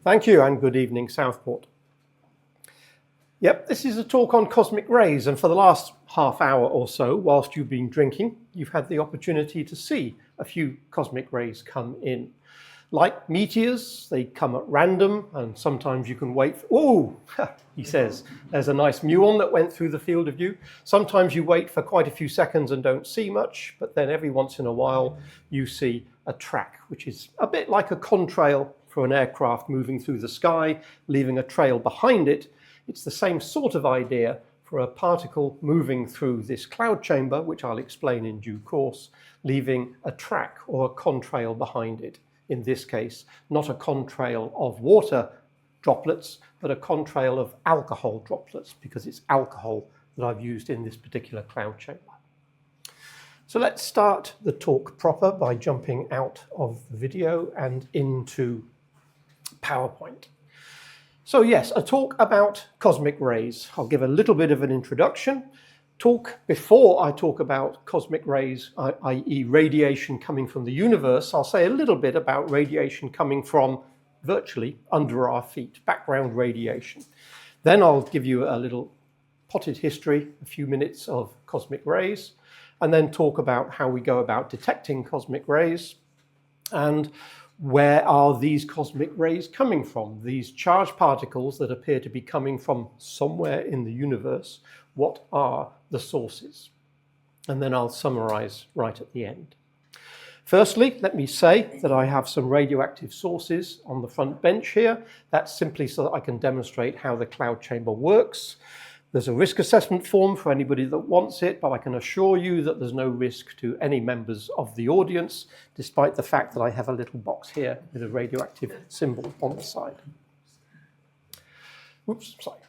Thank you, and good evening, Southport. Yep, this is a talk on cosmic rays, and for the last half hour or so, whilst you've been drinking, you've had the opportunity to see a few cosmic rays come in. Like meteors, they come at random, and sometimes you can wait for, oh, he says, there's a nice muon that went through the field of view. Sometimes you wait for quite a few seconds and don't see much, but then every once in a while you see a track, which is a bit like a contrail for an aircraft moving through the sky, leaving a trail behind it. It's the same sort of idea for a particle moving through this cloud chamber, which I'll explain in due course, leaving a track or a contrail behind it. In this case, not a contrail of water droplets, but a contrail of alcohol droplets, because it's alcohol that I've used in this particular cloud chamber. So let's start the talk proper by jumping out of the video and into PowerPoint. So yes, a talk about cosmic rays. I'll give a little bit of an introduction. Before I talk about cosmic rays, i.e. radiation coming from the universe, I'll say a little bit about radiation coming from virtually under our feet, background radiation. Then I'll give you a little potted history, a few minutes of cosmic rays, and then talk about how we go about detecting cosmic rays and where are these cosmic rays coming from? These charged particles that appear to be coming from somewhere in the universe. What are the sources? And then I'll summarize right at the end. Firstly, let me say that I have some radioactive sources on the front bench here. That's simply so that I can demonstrate how the cloud chamber works. There's a risk assessment form for anybody that wants it, but I can assure you that there's no risk to any members of the audience, despite the fact that I have a little box here with a radioactive symbol on the side. Oops, sorry.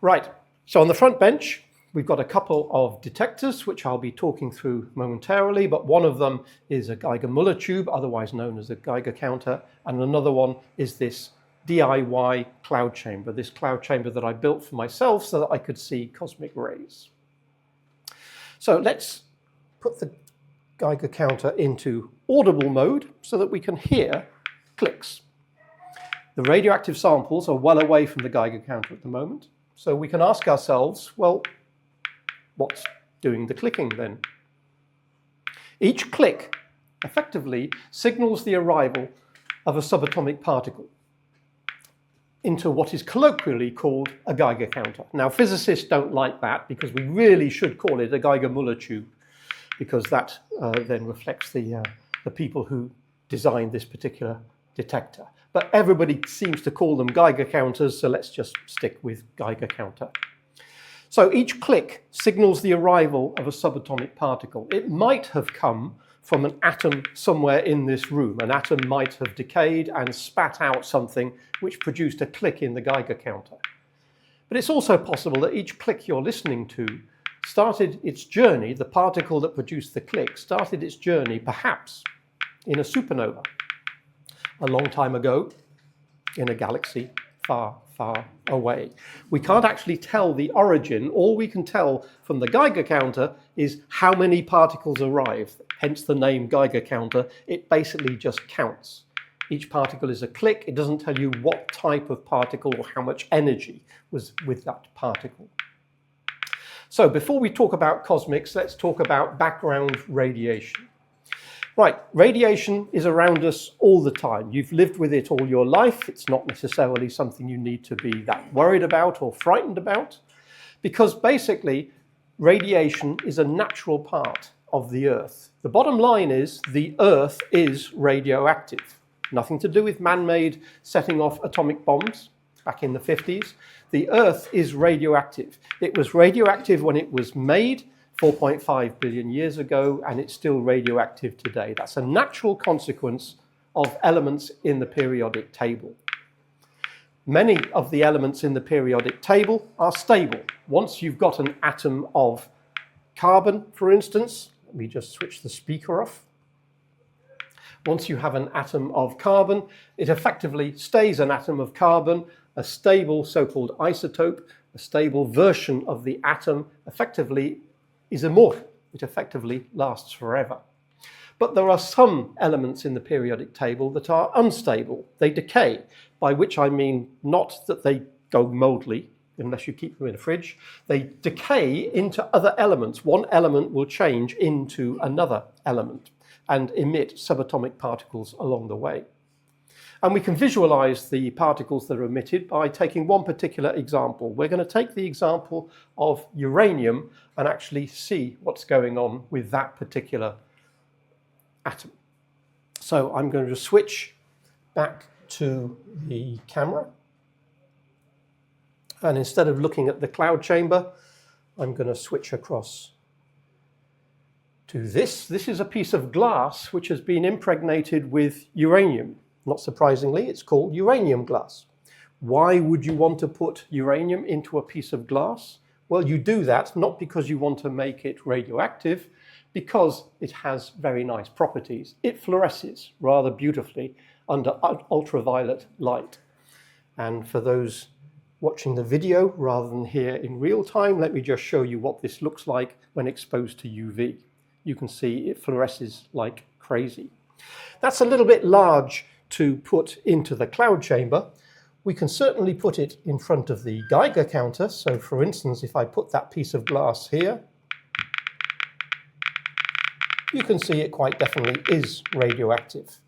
Right, so on the front bench, we've got a couple of detectors, which I'll be talking through momentarily, but one of them is a Geiger-Müller tube, otherwise known as a Geiger counter, and another one is this DIY cloud chamber, this cloud chamber that I built for myself so that I could see cosmic rays. So let's put the Geiger counter into audible mode so that we can hear clicks. The radioactive samples are well away from the Geiger counter at the moment, so we can ask ourselves, well, what's doing the clicking then? Each click effectively signals the arrival of a subatomic particle into what is colloquially called a Geiger counter. Now, physicists don't like that because we really should call it a Geiger-Müller tube, because that then reflects the people who designed this particular detector. But everybody seems to call them Geiger counters, so let's just stick with Geiger counter. So each click signals the arrival of a subatomic particle. It might have come from an atom somewhere in this room. An atom might have decayed and spat out something which produced a click in the Geiger counter. But it's also possible that each click you're listening to started its journey, the particle that produced the click, started its journey perhaps in a supernova a long time ago in a galaxy far, far away. We can't actually tell the origin. All we can tell from the Geiger counter is how many particles arrive, hence the name Geiger counter. It basically just counts. Each particle is a click. It doesn't tell you what type of particle or how much energy was with that particle. So before we talk about cosmics, let's talk about background radiation. Right, radiation is around us all the time. You've lived with it all your life. It's not necessarily something you need to be that worried about or frightened about, because basically radiation is a natural part of the Earth. The bottom line is the Earth is radioactive. Nothing to do with man-made setting off atomic bombs back in the 50s. The Earth is radioactive. It was radioactive when it was made 4.5 billion years ago, and it's still radioactive today. That's a natural consequence of elements in the periodic table. Many of the elements in the periodic table are stable. Once you've got an atom of carbon, for instance, let me just switch the speaker off. Once you have an atom of carbon, it effectively stays an atom of carbon. A stable so-called isotope, a stable version of the atom, effectively is immortal. It effectively lasts forever. But there are some elements in the periodic table that are unstable. They decay, by which I mean not that they go moldly, unless you keep them in a fridge. They decay into other elements. One element will change into another element and emit subatomic particles along the way. And we can visualize the particles that are emitted by taking one particular example. We're going to take the example of uranium and actually see what's going on with that particular atom. So I'm going to switch back to the camera. And instead of looking at the cloud chamber, I'm going to switch across to this. This is a piece of glass which has been impregnated with uranium. Not surprisingly, it's called uranium glass. Why would you want to put uranium into a piece of glass? Well, you do that not because you want to make it radioactive, because it has very nice properties. It fluoresces rather beautifully under ultraviolet light. And for those watching the video rather than here in real time, let me just show you what this looks like when exposed to UV. You can see it fluoresces like crazy. That's a little bit large to put into the cloud chamber. We can certainly put it in front of the Geiger counter. So for instance, if I put that piece of glass here, you can see it quite definitely is radioactive,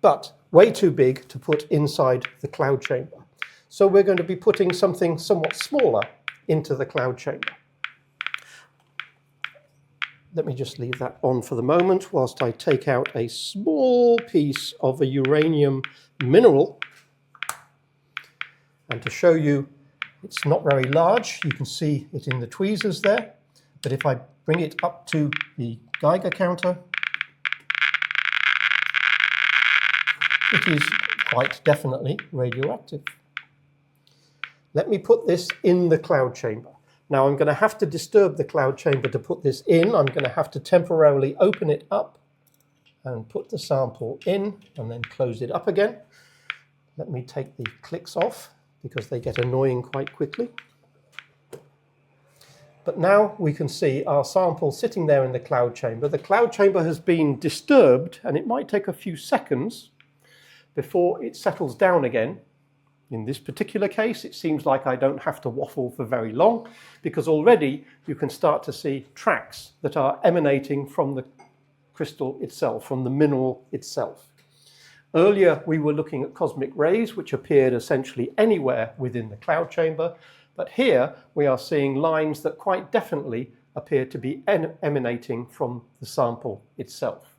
but way too big to put inside the cloud chamber. So we're going to be putting something somewhat smaller into the cloud chamber. Let me just leave that on for the moment whilst I take out a small piece of a uranium mineral. And to show you it's not very large, you can see it in the tweezers there. But if I bring it up to the Geiger counter, it is quite definitely radioactive. Let me put this in the cloud chamber. Now I'm going to have to disturb the cloud chamber to put this in. I'm going to have to temporarily open it up and put the sample in and then close it up again. Let me take the clicks off because they get annoying quite quickly. But now we can see our sample sitting there in the cloud chamber. The cloud chamber has been disturbed, and it might take a few seconds before it settles down again. In this particular case, it seems like I don't have to waffle for very long, because already you can start to see tracks that are emanating from the crystal itself, from the mineral itself. Earlier, we were looking at cosmic rays, which appeared essentially anywhere within the cloud chamber. But here we are seeing lines that quite definitely appear to be emanating from the sample itself.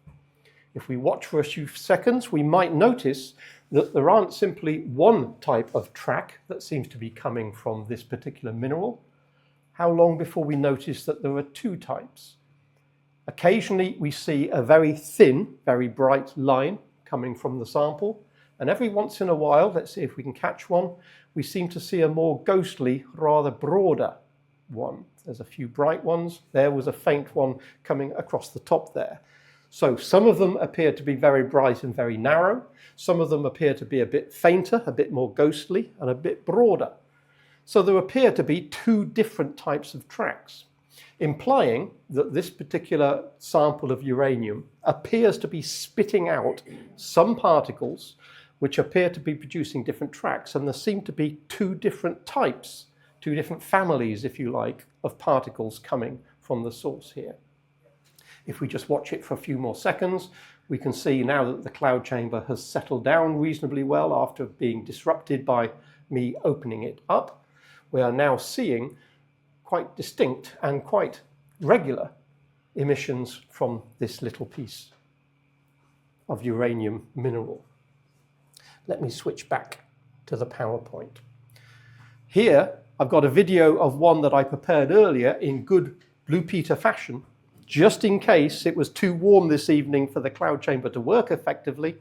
If we watch for a few seconds, we might notice that there aren't simply one type of track that seems to be coming from this particular mineral. How long before we notice that there are two types? Occasionally we see a very thin, very bright line coming from the sample. And every once in a while, let's see if we can catch one, we seem to see a more ghostly, rather broader one. There's a few bright ones. There was a faint one coming across the top there. So some of them appear to be very bright and very narrow. Some of them appear to be a bit fainter, a bit more ghostly, and a bit broader. So there appear to be two different types of tracks, implying that this particular sample of uranium appears to be spitting out some particles which appear to be producing different tracks, and there seem to be two different types, two different families, if you like, of particles coming from the source here. If we just watch it for a few more seconds, we can see now that the cloud chamber has settled down reasonably well after being disrupted by me opening it up. We are now seeing quite distinct and quite regular emissions from this little piece of uranium mineral. Let me switch back to the PowerPoint. Here, I've got a video of one that I prepared earlier in good Blue Peter fashion, just in case it was too warm this evening for the cloud chamber to work effectively.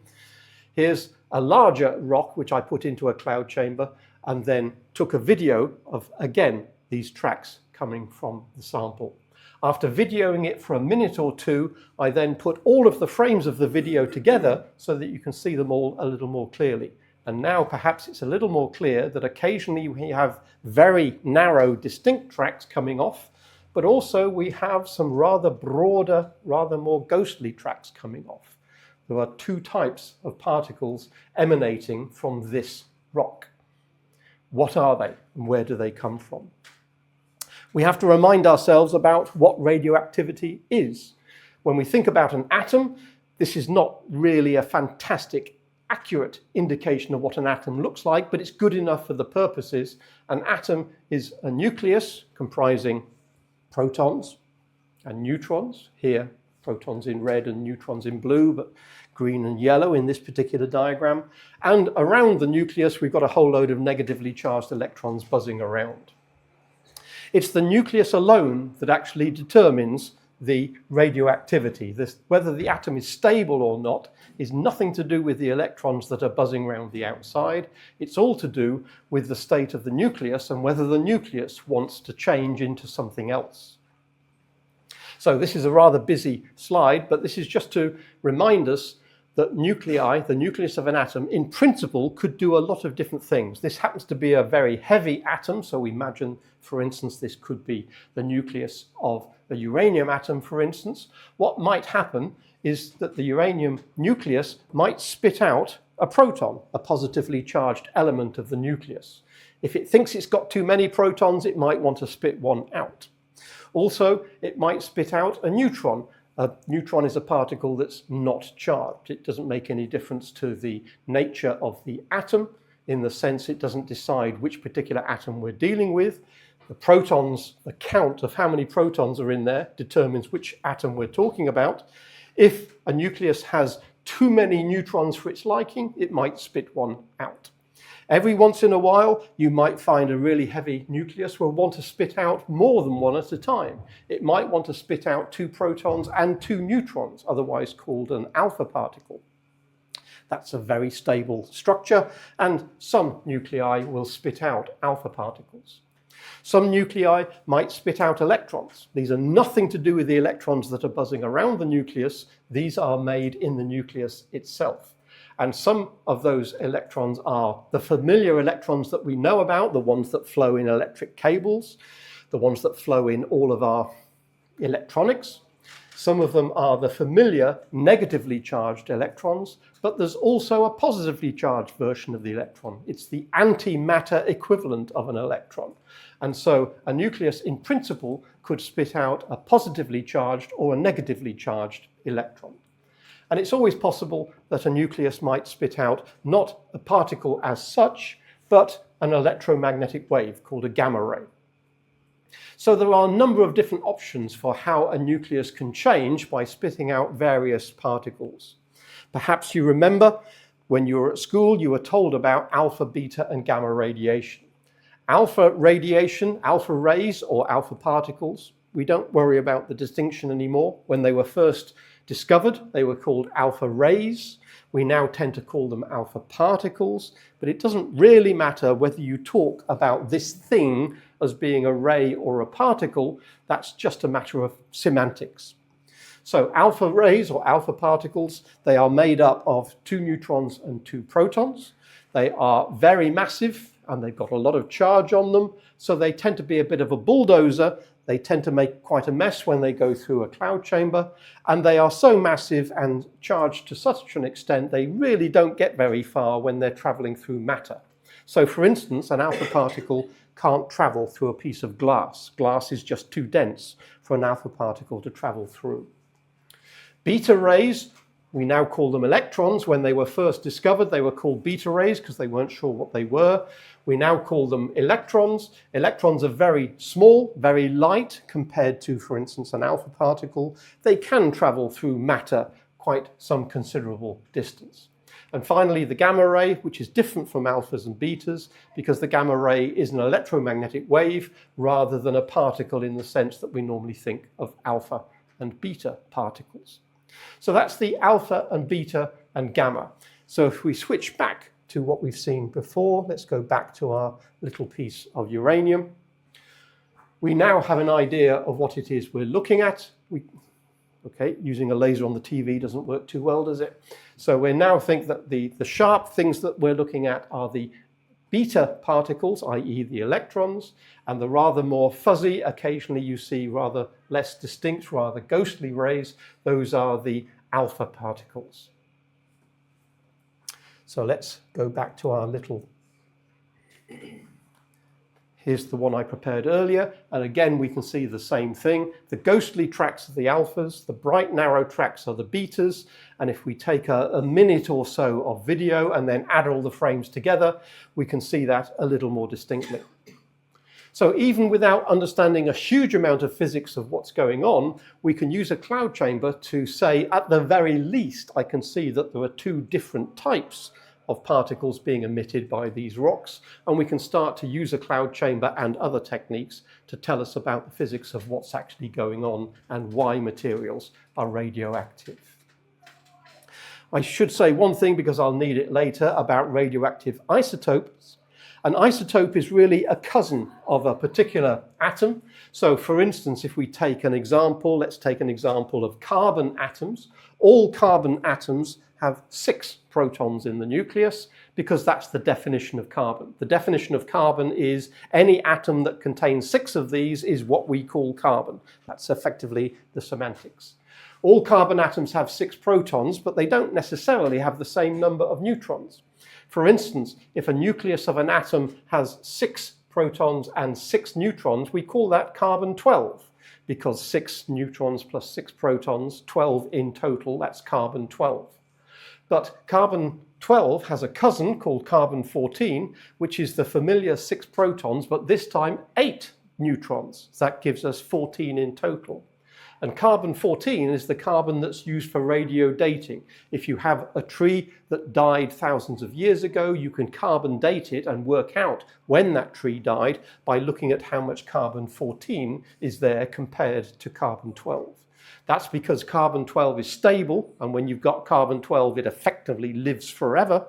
Here's a larger rock which I put into a cloud chamber and then took a video of, again, these tracks coming from the sample. After videoing it for a minute or two, I then put all of the frames of the video together so that you can see them all a little more clearly. And now perhaps it's a little more clear that occasionally we have very narrow, distinct tracks coming off, but also we have some rather broader, rather more ghostly tracks coming off. There are two types of particles emanating from this rock. What are they and where do they come from? We have to remind ourselves about what radioactivity is. When we think about an atom, this is not really a fantastic, accurate indication of what an atom looks like, but it's good enough for the purposes. An atom is a nucleus comprising protons and neutrons. Here, protons in red and neutrons in blue, but green and yellow in this particular diagram. And around the nucleus, we've got a whole load of negatively charged electrons buzzing around. It's the nucleus alone that actually determines the radioactivity. Whether the atom is stable or not is nothing to do with the electrons that are buzzing around the outside. It's all to do with the state of the nucleus and whether the nucleus wants to change into something else. So this is a rather busy slide, but this is just to remind us that nuclei, the nucleus of an atom, in principle could do a lot of different things. This happens to be a very heavy atom, so imagine, for instance, this could be the nucleus of a uranium atom, for instance. What might happen is that the uranium nucleus might spit out a proton, a positively charged element of the nucleus. If it thinks it's got too many protons, it might want to spit one out. Also, it might spit out a neutron. A neutron is a particle that's not charged. It doesn't make any difference to the nature of the atom, in the sense it doesn't decide which particular atom we're dealing with. The protons, the count of how many protons are in there determines which atom we're talking about. If a nucleus has too many neutrons for its liking, it might spit one out. Every once in a while, you might find a really heavy nucleus will want to spit out more than one at a time. It might want to spit out 2 protons and 2 neutrons, otherwise called an alpha particle. That's a very stable structure, and some nuclei will spit out alpha particles. Some nuclei might spit out electrons. These are nothing to do with the electrons that are buzzing around the nucleus. These are made in the nucleus itself. And some of those electrons are the familiar electrons that we know about, the ones that flow in electric cables, the ones that flow in all of our electronics. Some of them are the familiar negatively charged electrons, but there's also a positively charged version of the electron. It's the antimatter equivalent of an electron. And so a nucleus in principle could spit out a positively charged or a negatively charged electron. And it's always possible that a nucleus might spit out not a particle as such, but an electromagnetic wave called a gamma ray. So there are a number of different options for how a nucleus can change by spitting out various particles. Perhaps you remember when you were at school, you were told about alpha, beta, and gamma radiation. Alpha radiation, alpha rays or alpha particles, we don't worry about the distinction anymore. When they were first discovered, they were called alpha rays. We now tend to call them alpha particles, but it doesn't really matter whether you talk about this thing as being a ray or a particle. That's just a matter of semantics. So alpha rays or alpha particles, they are made up of 2 neutrons and 2 protons. They are very massive and they've got a lot of charge on them, so they tend to be a bit of a bulldozer. They tend to make quite a mess when they go through a cloud chamber, and they are so massive and charged to such an extent they really don't get very far when they're traveling through matter. So for instance, an alpha particle can't travel through a piece of glass. Glass is just too dense for an alpha particle to travel through. Beta rays, we now call them electrons. When they were first discovered, they were called beta rays because they weren't sure what they were. We now call them electrons. Electrons are very small, very light compared to, for instance, an alpha particle. They can travel through matter quite some considerable distance. And finally, the gamma ray, which is different from alphas and betas because the gamma ray is an electromagnetic wave rather than a particle in the sense that we normally think of alpha and beta particles. So that's the alpha and beta and gamma. So if we switch back to what we've seen before, let's go back to our little piece of uranium. We now have an idea of what it is we're looking at. Okay, using a laser on the TV doesn't work too well, does it? So we now think that the sharp things that we're looking at are the beta particles, i.e. the electrons, and the rather more fuzzy, occasionally you see rather less distinct, rather ghostly rays, those are the alpha particles. So let's go back to our little... Here's the one I prepared earlier, and again we can see the same thing. The ghostly tracks are the alphas, the bright narrow tracks are the betas, and if we take a minute or so of video and then add all the frames together, we can see that a little more distinctly. So even without understanding a huge amount of physics of what's going on, we can use a cloud chamber to say, at the very least, I can see that there are two different types of particles being emitted by these rocks, and we can start to use a cloud chamber and other techniques to tell us about the physics of what's actually going on and why materials are radioactive. I should say one thing, because I'll need it later, about radioactive isotopes. An isotope is really a cousin of a particular atom. So for instance, if we take an example, let's take an example of carbon atoms. All carbon atoms have 6 protons in the nucleus, because that's the definition of carbon. The definition of carbon is any atom that contains 6 of these is what we call carbon. That's effectively the semantics. All carbon atoms have 6 protons, but they don't necessarily have the same number of neutrons. For instance, if a nucleus of an atom has 6 protons and 6 neutrons, we call that carbon 12, because 6 neutrons plus 6 protons, 12 in total, that's carbon 12. But carbon 12 has a cousin called carbon 14, which is the familiar 6 protons, but this time 8 neutrons. That gives us 14 in total. And carbon 14 is the carbon that's used for radio dating. If you have a tree that died thousands of years ago, you can carbon date it and work out when that tree died by looking at how much carbon 14 is there compared to carbon 12. That's because carbon 12 is stable, and when you've got carbon 12, it effectively lives forever.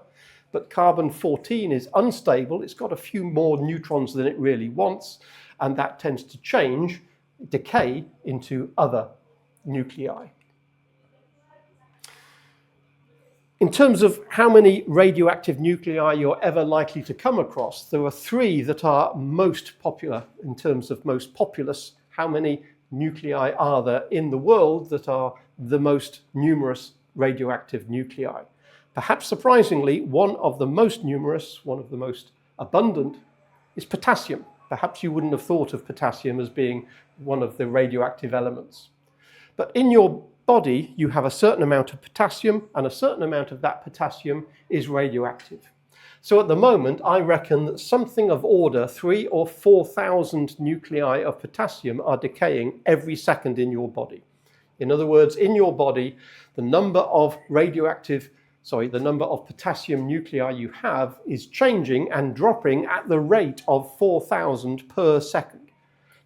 But carbon 14 is unstable. It's got a few more neutrons than it really wants, and that tends to change, decay into other nuclei. In terms of how many radioactive nuclei you're ever likely to come across, there are 3 that are most popular in terms of most populous. How many nuclei are there in the world that are the most numerous radioactive nuclei? Perhaps surprisingly, one of the most numerous, one of the most abundant, is potassium. Perhaps you wouldn't have thought of potassium as being one of the radioactive elements. But in your body, you have a certain amount of potassium, and a certain amount of that potassium is radioactive. So at the moment, I reckon that something of order 3,000 or 4,000 nuclei of potassium are decaying every second in your body. In other words, in your body, the number of potassium nuclei you have is changing and dropping at the rate of 4,000 per second.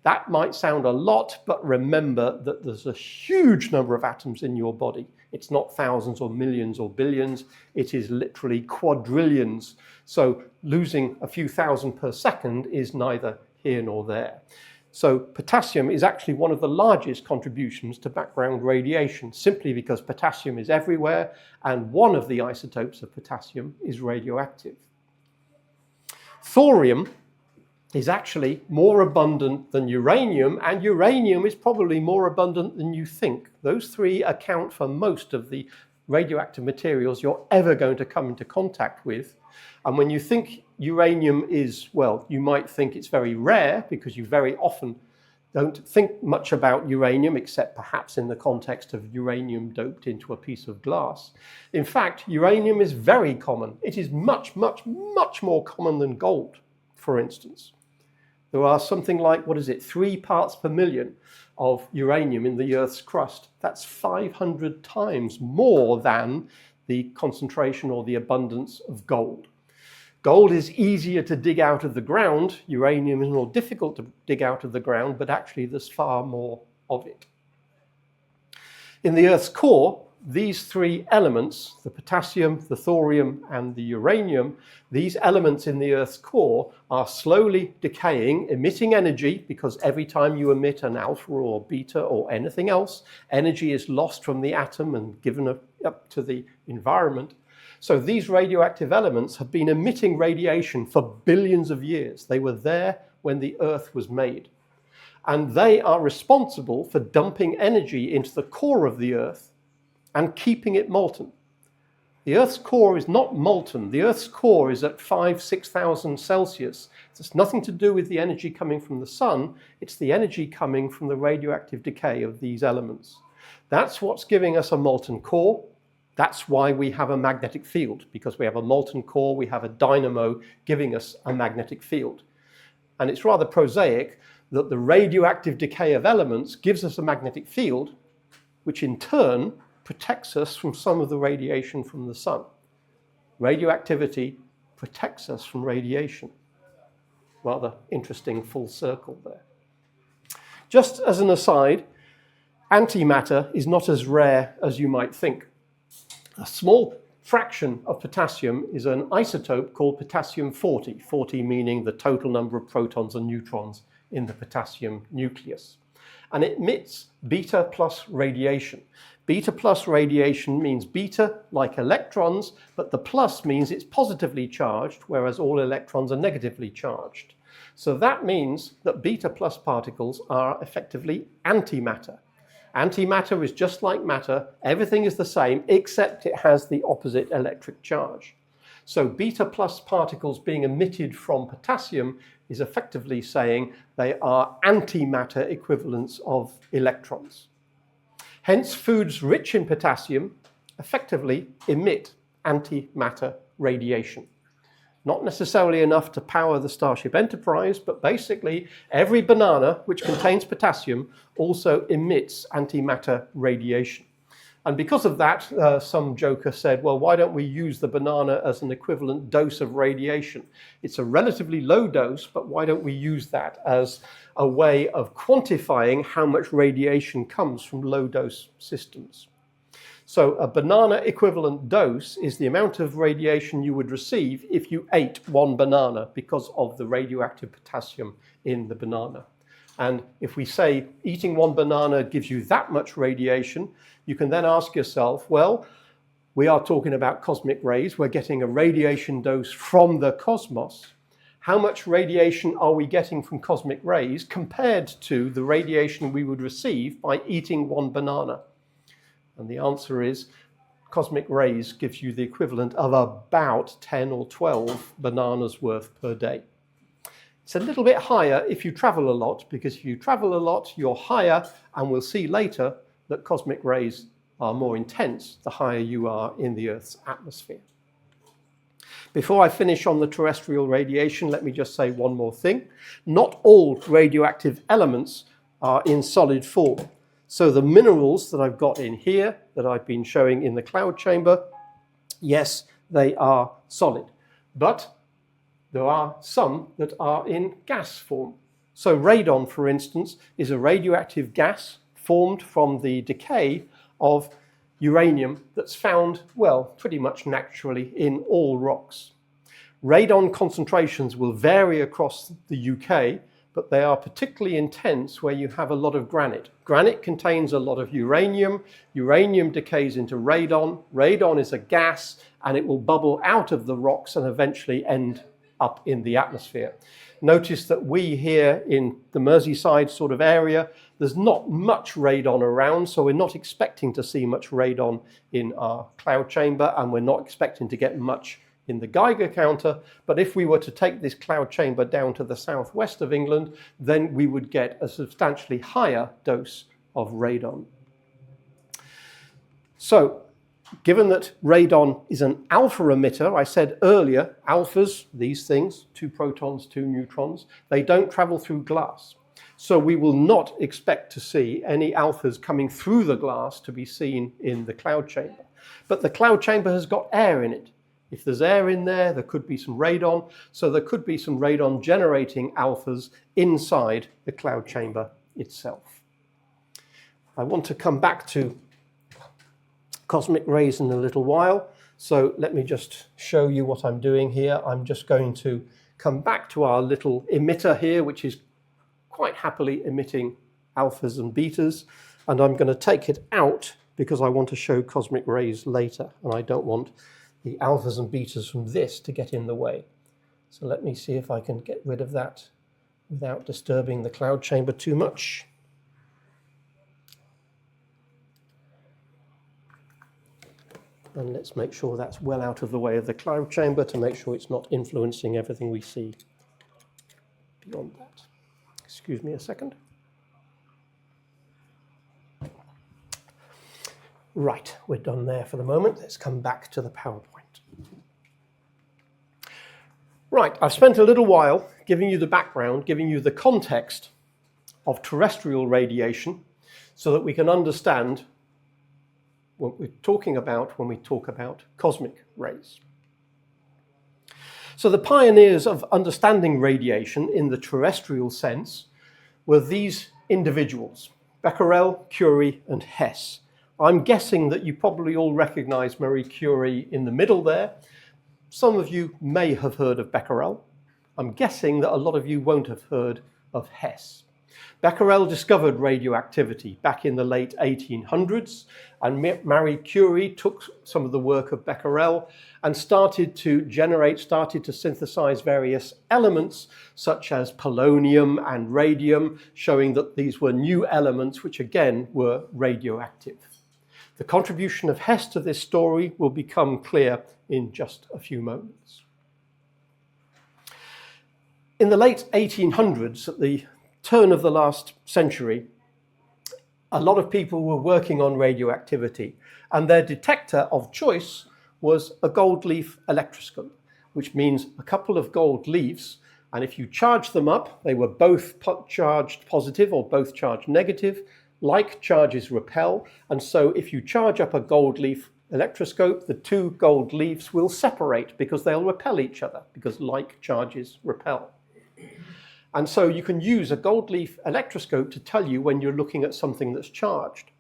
That might sound a lot, but remember that there's a huge number of atoms in your body. It's not thousands or millions or billions, it is literally quadrillions. So losing a few thousand per second is neither here nor there. So potassium is actually one of the largest contributions to background radiation, simply because potassium is everywhere, and one of the isotopes of potassium is radioactive. Thorium is actually more abundant than uranium, and uranium is probably more abundant than you think. Those 3 account for most of the radioactive materials you're ever going to come into contact with. And when you think uranium is, well, you might think it's very rare, because you very often don't think much about uranium, except perhaps in the context of uranium doped into a piece of glass. In fact, uranium is very common. It is much, much, much more common than gold, for instance. There are something like, 3 parts per million of uranium in the Earth's crust. That's 500 times more than the concentration or the abundance of gold. Gold is easier to dig out of the ground. Uranium is more difficult to dig out of the ground, but actually there's far more of it. In the Earth's core, these 3 elements, the potassium, the thorium, and the uranium, these elements in the Earth's core are slowly decaying, emitting energy, because every time you emit an alpha or beta or anything else, energy is lost from the atom and given up to the environment. So these radioactive elements have been emitting radiation for billions of years. They were there when the Earth was made. And they are responsible for dumping energy into the core of the Earth and keeping it molten. The Earth's core is not molten. The Earth's core is at 6,000 Celsius. It's nothing to do with the energy coming from the sun. It's the energy coming from the radioactive decay of these elements. That's what's giving us a molten core. That's why we have a magnetic field, because we have a molten core, we have a dynamo giving us a magnetic field. And it's rather prosaic that the radioactive decay of elements gives us a magnetic field, which in turn protects us from some of the radiation from the sun. Radioactivity protects us from radiation. Rather interesting full circle there. Just as an aside, antimatter is not as rare as you might think. A small fraction of potassium is an isotope called potassium 40, 40 meaning the total number of protons and neutrons in the potassium nucleus. And it emits beta plus radiation. Beta plus radiation means beta like electrons, but the plus means it's positively charged, whereas all electrons are negatively charged. So that means that beta plus particles are effectively antimatter. Antimatter is just like matter. Everything is the same, except it has the opposite electric charge. So beta plus particles being emitted from potassium is effectively saying they are antimatter equivalents of electrons. Hence, foods rich in potassium effectively emit antimatter radiation. Not necessarily enough to power the Starship Enterprise, but basically every banana which contains potassium also emits antimatter radiation. And because of that, some joker said, well, why don't we use the banana as an equivalent dose of radiation? It's a relatively low dose, but why don't we use that as a way of quantifying how much radiation comes from low dose systems? So a banana equivalent dose is the amount of radiation you would receive if you ate one banana because of the radioactive potassium in the banana. And if we say eating one banana gives you that much radiation, you can then ask yourself, well, we are talking about cosmic rays. We're getting a radiation dose from the cosmos. How much radiation are we getting from cosmic rays compared to the radiation we would receive by eating one banana? And the answer is cosmic rays gives you the equivalent of about 10 or 12 bananas worth per day. It's a little bit higher if you travel a lot, because if you travel a lot, you're higher, and we'll see later that cosmic rays are more intense the higher you are in the Earth's atmosphere. Before I finish on the terrestrial radiation, let me just say one more thing. Not all radioactive elements are in solid form. So the minerals that I've got in here, that I've been showing in the cloud chamber, yes, they are solid. But there are some that are in gas form. So radon, for instance, is a radioactive gas formed from the decay of uranium that's found, well, pretty much naturally in all rocks. Radon concentrations will vary across the UK, but they are particularly intense where you have a lot of granite. Granite contains a lot of uranium. Uranium decays into radon. Radon is a gas, and it will bubble out of the rocks and eventually end up in the atmosphere. Notice that we here in the Merseyside sort of area, there's not much radon around, so we're not expecting to see much radon in our cloud chamber, and we're not expecting to get much in the Geiger counter. But if we were to take this cloud chamber down to the southwest of England, then we would get a substantially higher dose of radon. So, given that radon is an alpha emitter, I said earlier, alphas, these things, 2 protons, 2 neutrons, they don't travel through glass. So we will not expect to see any alphas coming through the glass to be seen in the cloud chamber. But the cloud chamber has got air in it. If there's air in there, there could be some radon. So there could be some radon generating alphas inside the cloud chamber itself. I want to come back to cosmic rays in a little while. So let me just show you what I'm doing here. I'm just going to come back to our little emitter here, which is quite happily emitting alphas and betas. And I'm going to take it out because I want to show cosmic rays later, and I don't want the alphas and betas from this to get in the way. So let me see if I can get rid of that without disturbing the cloud chamber too much. And let's make sure that's well out of the way of the cloud chamber to make sure it's not influencing everything we see beyond that. Excuse me a second. Right, we're done there for the moment. Let's come back to the PowerPoint. Right, I've spent a little while giving you the background, giving you the context of terrestrial radiation so that we can understand what we're talking about when we talk about cosmic rays. So the pioneers of understanding radiation in the terrestrial sense were these individuals, Becquerel, Curie, and Hess. I'm guessing that you probably all recognize Marie Curie in the middle there. Some of you may have heard of Becquerel. I'm guessing that a lot of you won't have heard of Hess. Becquerel discovered radioactivity back in the late 1800s, and Marie Curie took some of the work of Becquerel and started to synthesize various elements such as polonium and radium, showing that these were new elements which again were radioactive. The contribution of Hess to this story will become clear in just a few moments. In the late 1800s, at the turn of the last century, a lot of people were working on radioactivity, and their detector of choice was a gold leaf electroscope, which means a couple of gold leaves, and if you charge them up, they were both charged positive or both charged negative. Like charges repel, and so if you charge up a gold leaf electroscope, the two gold leaves will separate because they'll repel each other, because like charges repel. And so you can use a gold leaf electroscope to tell you when you're looking at something that's charged.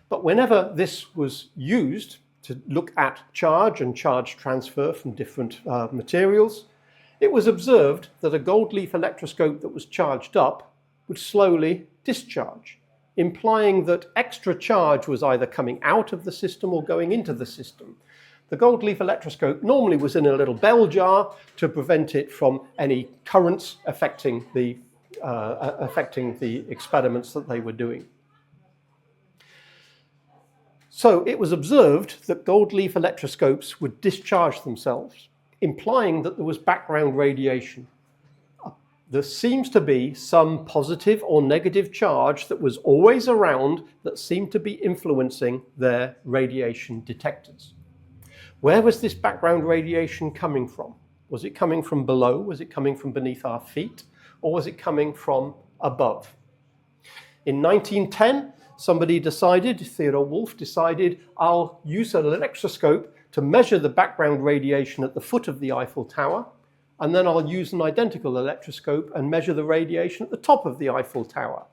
But whenever this was used to look at charge and charge transfer from different materials, it was observed that a gold leaf electroscope that was charged up would slowly discharge, implying that extra charge was either coming out of the system or going into the system. The gold leaf electroscope normally was in a little bell jar to prevent it from any currents affecting the experiments that they were doing. So it was observed that gold leaf electroscopes would discharge themselves, implying that there was background radiation. There seems to be some positive or negative charge that was always around that seemed to be influencing their radiation detectors. Where was this background radiation coming from? Was it coming from below? Was it coming from beneath our feet? Or was it coming from above? In 1910, Theodore Wolff decided, I'll use an electroscope to measure the background radiation at the foot of the Eiffel Tower, and then I'll use an identical electroscope and measure the radiation at the top of the Eiffel Tower.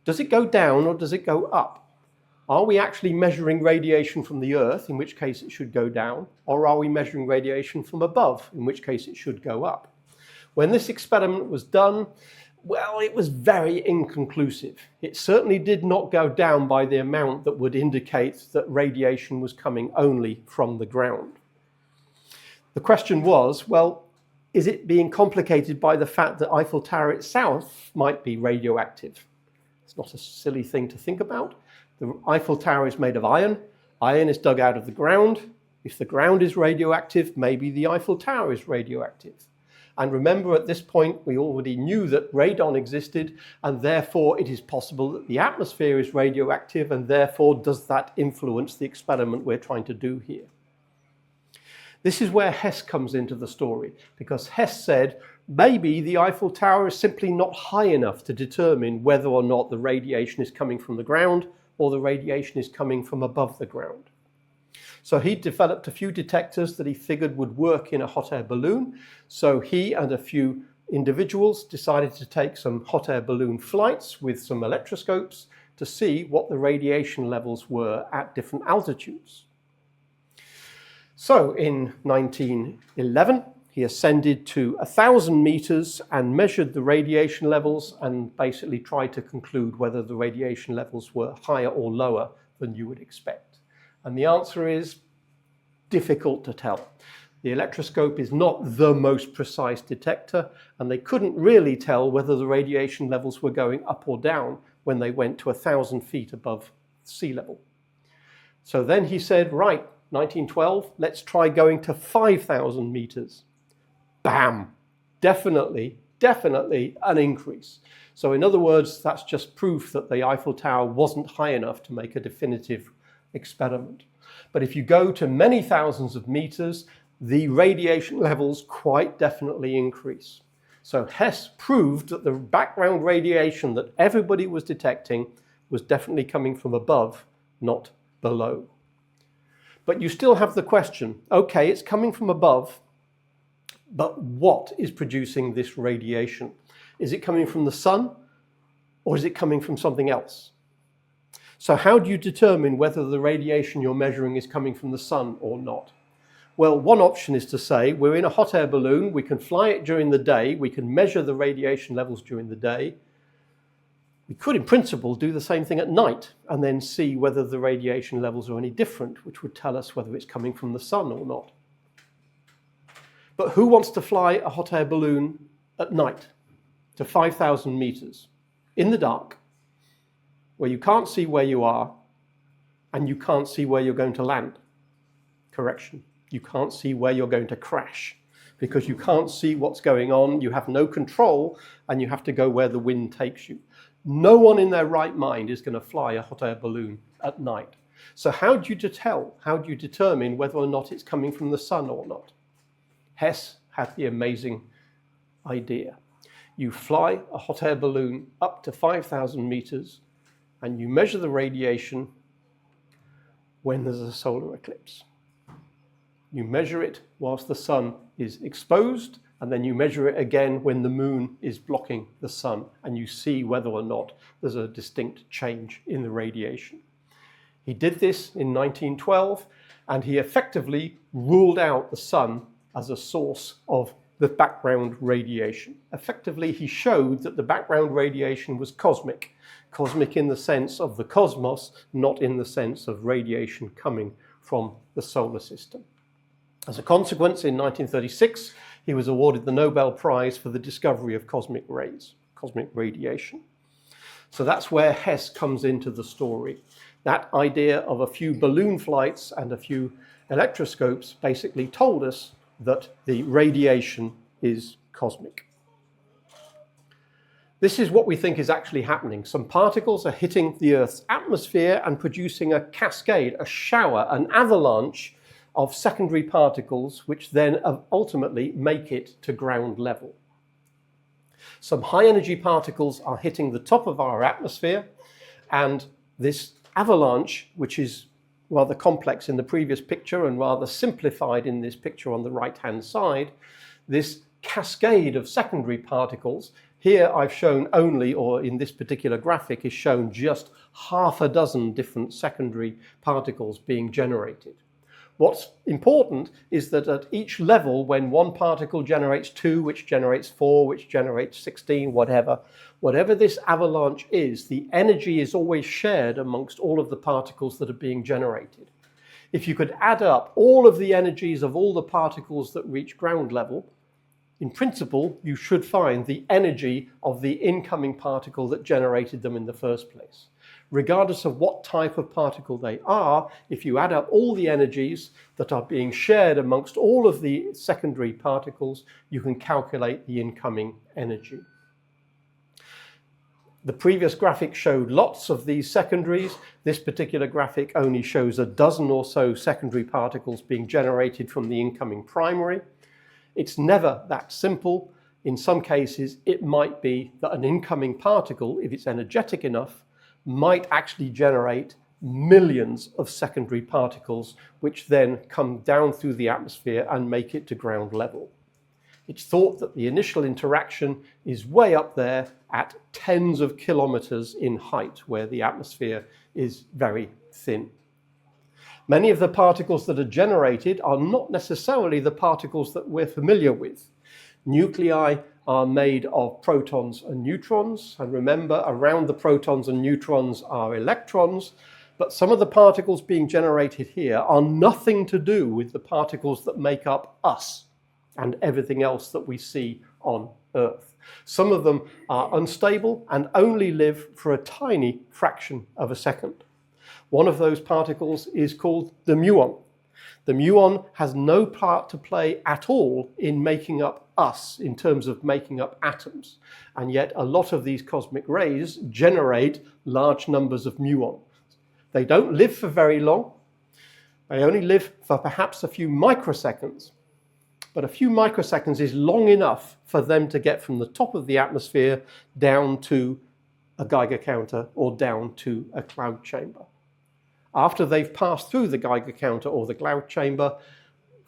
Does it go down or does it go up? Are we actually measuring radiation from the Earth, in which case it should go down, or are we measuring radiation from above, in which case it should go up? When this experiment was done, well, it was very inconclusive. It certainly did not go down by the amount that would indicate that radiation was coming only from the ground. The question was, well, is it being complicated by the fact that Eiffel Tower itself might be radioactive? It's not a silly thing to think about. The Eiffel Tower is made of iron. Iron is dug out of the ground. If the ground is radioactive, maybe the Eiffel Tower is radioactive. And remember, at this point, we already knew that radon existed, and therefore it is possible that the atmosphere is radioactive, and therefore does that influence the experiment we're trying to do here? This is where Hess comes into the story, because Hess said, maybe the Eiffel Tower is simply not high enough to determine whether or not the radiation is coming from the ground or the radiation is coming from above the ground. So he developed a few detectors that he figured would work in a hot air balloon. So he and a few individuals decided to take some hot air balloon flights with some electroscopes to see what the radiation levels were at different altitudes. So in 1911, he ascended to 1,000 meters and measured the radiation levels and basically tried to conclude whether the radiation levels were higher or lower than you would expect. And the answer is difficult to tell. The electroscope is not the most precise detector, and they couldn't really tell whether the radiation levels were going up or down when they went to 1,000 feet above sea level. So then he said, right, 1912, let's try going to 5,000 meters. Bam! Definitely an increase. So in other words, that's just proof that the Eiffel Tower wasn't high enough to make a definitive experiment. But if you go to many thousands of meters, the radiation levels quite definitely increase. So Hess proved that the background radiation that everybody was detecting was definitely coming from above, not below. But you still have the question, okay, it's coming from above, but what is producing this radiation? Is it coming from the sun, or is it coming from something else? So how do you determine whether the radiation you're measuring is coming from the sun or not? Well, one option is to say we're in a hot air balloon, we can fly it during the day, we can measure the radiation levels during the day. We could, in principle, do the same thing at night and then see whether the radiation levels are any different, which would tell us whether it's coming from the sun or not. But who wants to fly a hot air balloon at night to 5,000 meters in the dark, where you can't see where you are and you can't see where you're going to land? Correction. You can't see where you're going to crash because you can't see what's going on, you have no control, and you have to go where the wind takes you. No one in their right mind is going to fly a hot air balloon at night. So how do you tell? How do you determine whether or not it's coming from the sun or not? Hess had the amazing idea. You fly a hot air balloon up to 5,000 meters and you measure the radiation when there's a solar eclipse. You measure it whilst the sun is exposed, and then you measure it again when the moon is blocking the sun, and you see whether or not there's a distinct change in the radiation. He did this in 1912, and he effectively ruled out the sun as a source of the background radiation. Effectively, he showed that the background radiation was cosmic. Cosmic in the sense of the cosmos, not in the sense of radiation coming from the solar system. As a consequence, in 1936, he was awarded the Nobel Prize for the discovery of cosmic rays, cosmic radiation. So that's where Hess comes into the story. That idea of a few balloon flights and a few electroscopes basically told us that the radiation is cosmic. This is what we think is actually happening. Some particles are hitting the Earth's atmosphere and producing a cascade, a shower, an avalanche of secondary particles, which then ultimately make it to ground level. Some high energy particles are hitting the top of our atmosphere, and this avalanche, which is rather complex in the previous picture and rather simplified in this picture on the right-hand side, this cascade of secondary particles, here I've shown only, or in this particular graphic is shown just half a dozen different secondary particles being generated. What's important is that at each level, when one particle generates 2, which generates 4, which generates 16, whatever this avalanche is, the energy is always shared amongst all of the particles that are being generated. If you could add up all of the energies of all the particles that reach ground level, in principle, you should find the energy of the incoming particle that generated them in the first place. Regardless of what type of particle they are, if you add up all the energies that are being shared amongst all of the secondary particles, you can calculate the incoming energy. The previous graphic showed lots of these secondaries. This particular graphic only shows a dozen or so secondary particles being generated from the incoming primary. It's never that simple. In some cases, it might be that an incoming particle, if it's energetic enough, might actually generate millions of secondary particles, which then come down through the atmosphere and make it to ground level. It's thought that the initial interaction is way up there at tens of kilometers in height, where the atmosphere is very thin. Many of the particles that are generated are not necessarily the particles that we're familiar with. Nuclei are made of protons and neutrons, and remember, around the protons and neutrons are electrons. But some of the particles being generated here are nothing to do with the particles that make up us and everything else that we see on Earth. Some of them are unstable and only live for a tiny fraction of a second. One of those particles is called the muon. The muon has no part to play at all in making up us, in terms of making up atoms. And yet a lot of these cosmic rays generate large numbers of muons. They don't live for very long. They only live for perhaps a few microseconds. But a few microseconds is long enough for them to get from the top of the atmosphere down to a Geiger counter or down to a cloud chamber. After they've passed through the Geiger counter or the cloud chamber,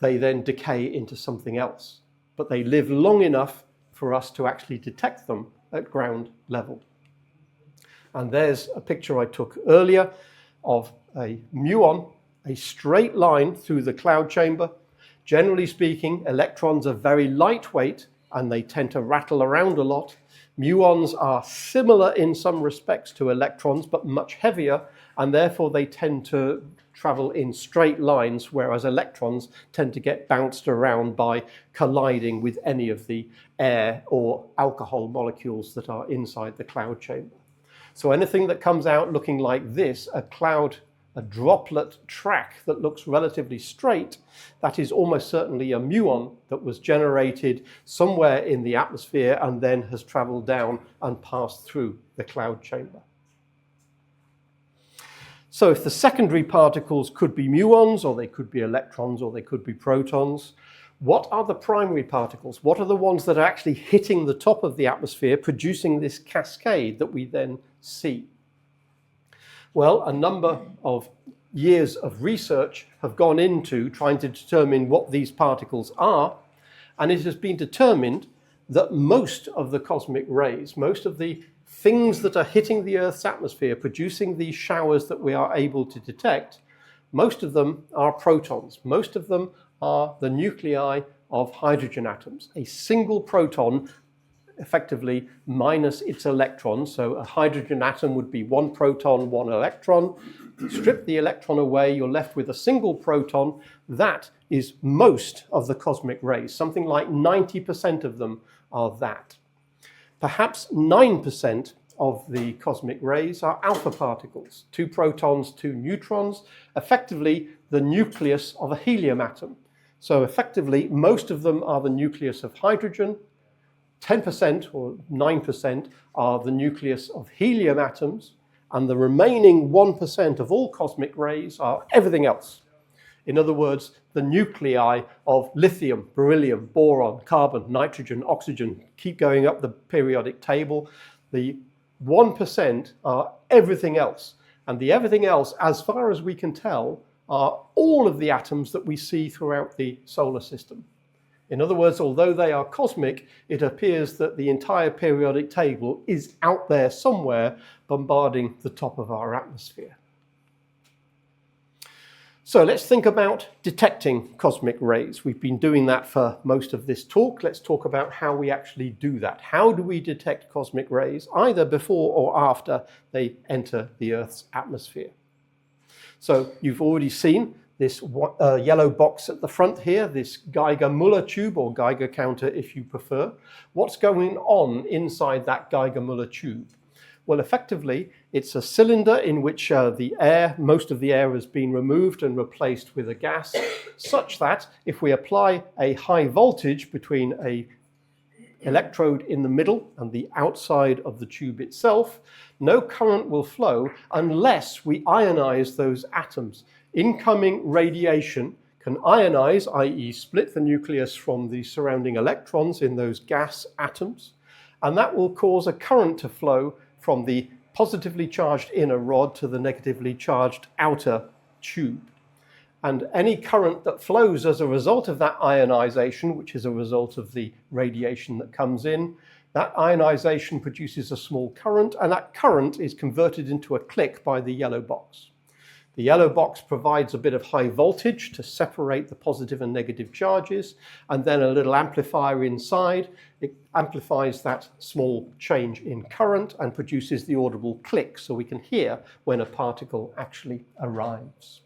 they then decay into something else. But they live long enough for us to actually detect them at ground level. And there's a picture I took earlier of a muon, a straight line through the cloud chamber. Generally speaking, electrons are very lightweight and they tend to rattle around a lot. Muons are similar in some respects to electrons, but much heavier, and therefore they tend to travel in straight lines, whereas electrons tend to get bounced around by colliding with any of the air or alcohol molecules that are inside the cloud chamber. So anything that comes out looking like this, a droplet track that looks relatively straight, that is almost certainly a muon that was generated somewhere in the atmosphere and then has traveled down and passed through the cloud chamber. So if the secondary particles could be muons, or they could be electrons, or they could be protons, what are the primary particles? What are the ones that are actually hitting the top of the atmosphere, producing this cascade that we then see? Well, a number of years of research have gone into trying to determine what these particles are, and it has been determined that most of the cosmic rays, most of the things that are hitting the Earth's atmosphere, producing these showers that we are able to detect, most of them are protons. Most of them are the nuclei of hydrogen atoms. A single proton effectively minus its electron. So a hydrogen atom would be one proton, one electron. Strip the electron away, you're left with a single proton. That is most of the cosmic rays. Something like 90% of them are that. Perhaps 9% of the cosmic rays are alpha particles, 2 protons, 2 neutrons, effectively the nucleus of a helium atom. So effectively, most of them are the nucleus of hydrogen. 10% or 9% are the nucleus of helium atoms, and the remaining 1% of all cosmic rays are everything else. In other words, the nuclei of lithium, beryllium, boron, carbon, nitrogen, oxygen, keep going up the periodic table. The 1% are everything else. And the everything else, as far as we can tell, are all of the atoms that we see throughout the solar system. In other words, although they are cosmic, it appears that the entire periodic table is out there somewhere bombarding the top of our atmosphere. So let's think about detecting cosmic rays. We've been doing that for most of this talk. Let's talk about how we actually do that. How do we detect cosmic rays, either before or after they enter the Earth's atmosphere? So you've already seen this yellow box at the front here, this Geiger-Müller tube, or Geiger counter if you prefer. What's going on inside that Geiger-Müller tube? Well, effectively, it's a cylinder in which most of the air has been removed and replaced with a gas, such that if we apply a high voltage between an electrode in the middle and the outside of the tube itself, no current will flow unless we ionize those atoms. Incoming radiation can ionize, i.e. split the nucleus from the surrounding electrons in those gas atoms, and that will cause a current to flow from the positively charged inner rod to the negatively charged outer tube. And any current that flows as a result of that ionization, which is a result of the radiation that comes in, that ionization produces a small current, and that current is converted into a click by the yellow box. The yellow box provides a bit of high voltage to separate the positive and negative charges, and then a little amplifier inside. It amplifies that small change in current and produces the audible click, so we can hear when a particle actually arrives.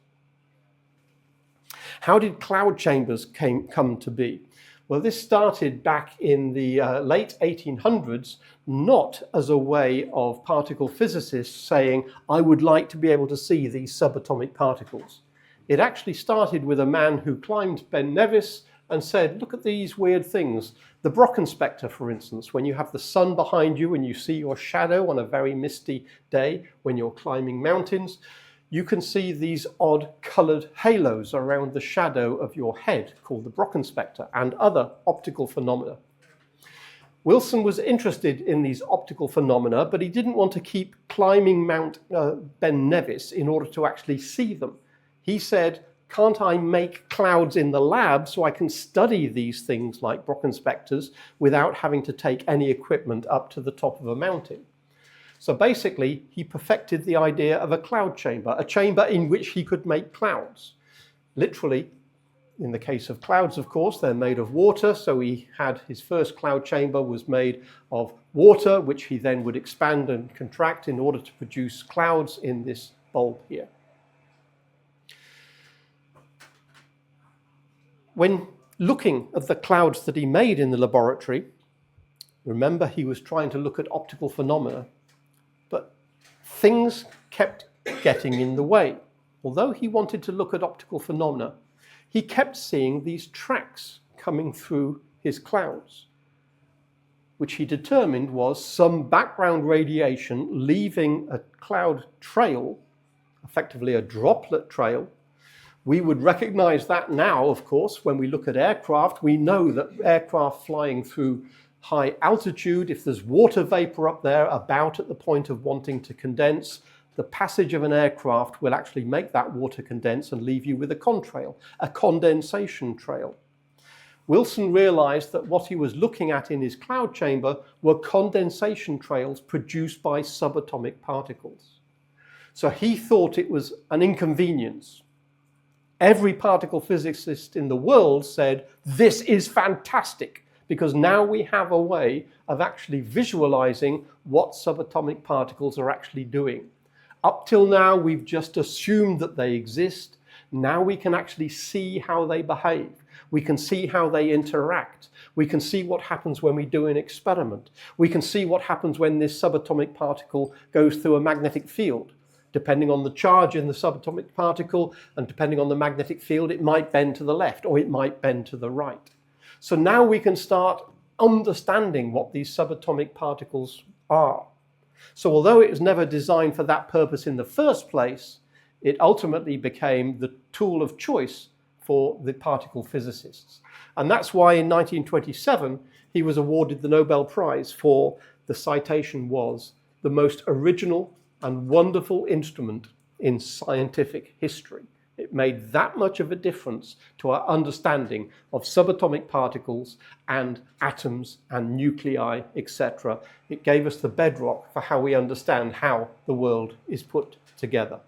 How did cloud chambers come to be? Well, this started back in the late 1800s, not as a way of particle physicists saying, I would like to be able to see these subatomic particles. It actually started with a man who climbed Ben Nevis and said, look at these weird things. The Brocken spectre, for instance, when you have the sun behind you and you see your shadow on a very misty day when you're climbing mountains, you can see these odd coloured halos around the shadow of your head called the Brocken spectre and other optical phenomena. Wilson was interested in these optical phenomena, but he didn't want to keep climbing Mount Ben Nevis in order to actually see them. He said, can't I make clouds in the lab so I can study these things like Brocken spectres without having to take any equipment up to the top of a mountain? So basically, he perfected the idea of a cloud chamber, a chamber in which he could make clouds. Literally, in the case of clouds, of course, they're made of water. So he had his first cloud chamber was made of water, which he then would expand and contract in order to produce clouds in this bulb here. When looking at the clouds that he made in the laboratory, remember he was trying to look at optical phenomena, but things kept getting in the way. Although he wanted to look at optical phenomena, he kept seeing these tracks coming through his clouds, which he determined was some background radiation leaving a cloud trail, effectively a droplet trail. We would recognize that now, of course, when we look at aircraft. We know that aircraft flying through high altitude, if there's water vapor up there about at the point of wanting to condense, the passage of an aircraft will actually make that water condense and leave you with a contrail, a condensation trail. Wilson realized that what he was looking at in his cloud chamber were condensation trails produced by subatomic particles. So he thought it was an inconvenience. Every particle physicist in the world said, this is fantastic, because now we have a way of actually visualizing what subatomic particles are actually doing. Up till now, we've just assumed that they exist. Now we can actually see how they behave. We can see how they interact. We can see what happens when we do an experiment. We can see what happens when this subatomic particle goes through a magnetic field. Depending on the charge in the subatomic particle and depending on the magnetic field, it might bend to the left or it might bend to the right. So now we can start understanding what these subatomic particles are. So although it was never designed for that purpose in the first place, it ultimately became the tool of choice for the particle physicists. And that's why in 1927, he was awarded the Nobel Prize for the citation was the most original and wonderful instrument in scientific history. It made that much of a difference to our understanding of subatomic particles and atoms and nuclei, etc. It gave us the bedrock for how we understand how the world is put together.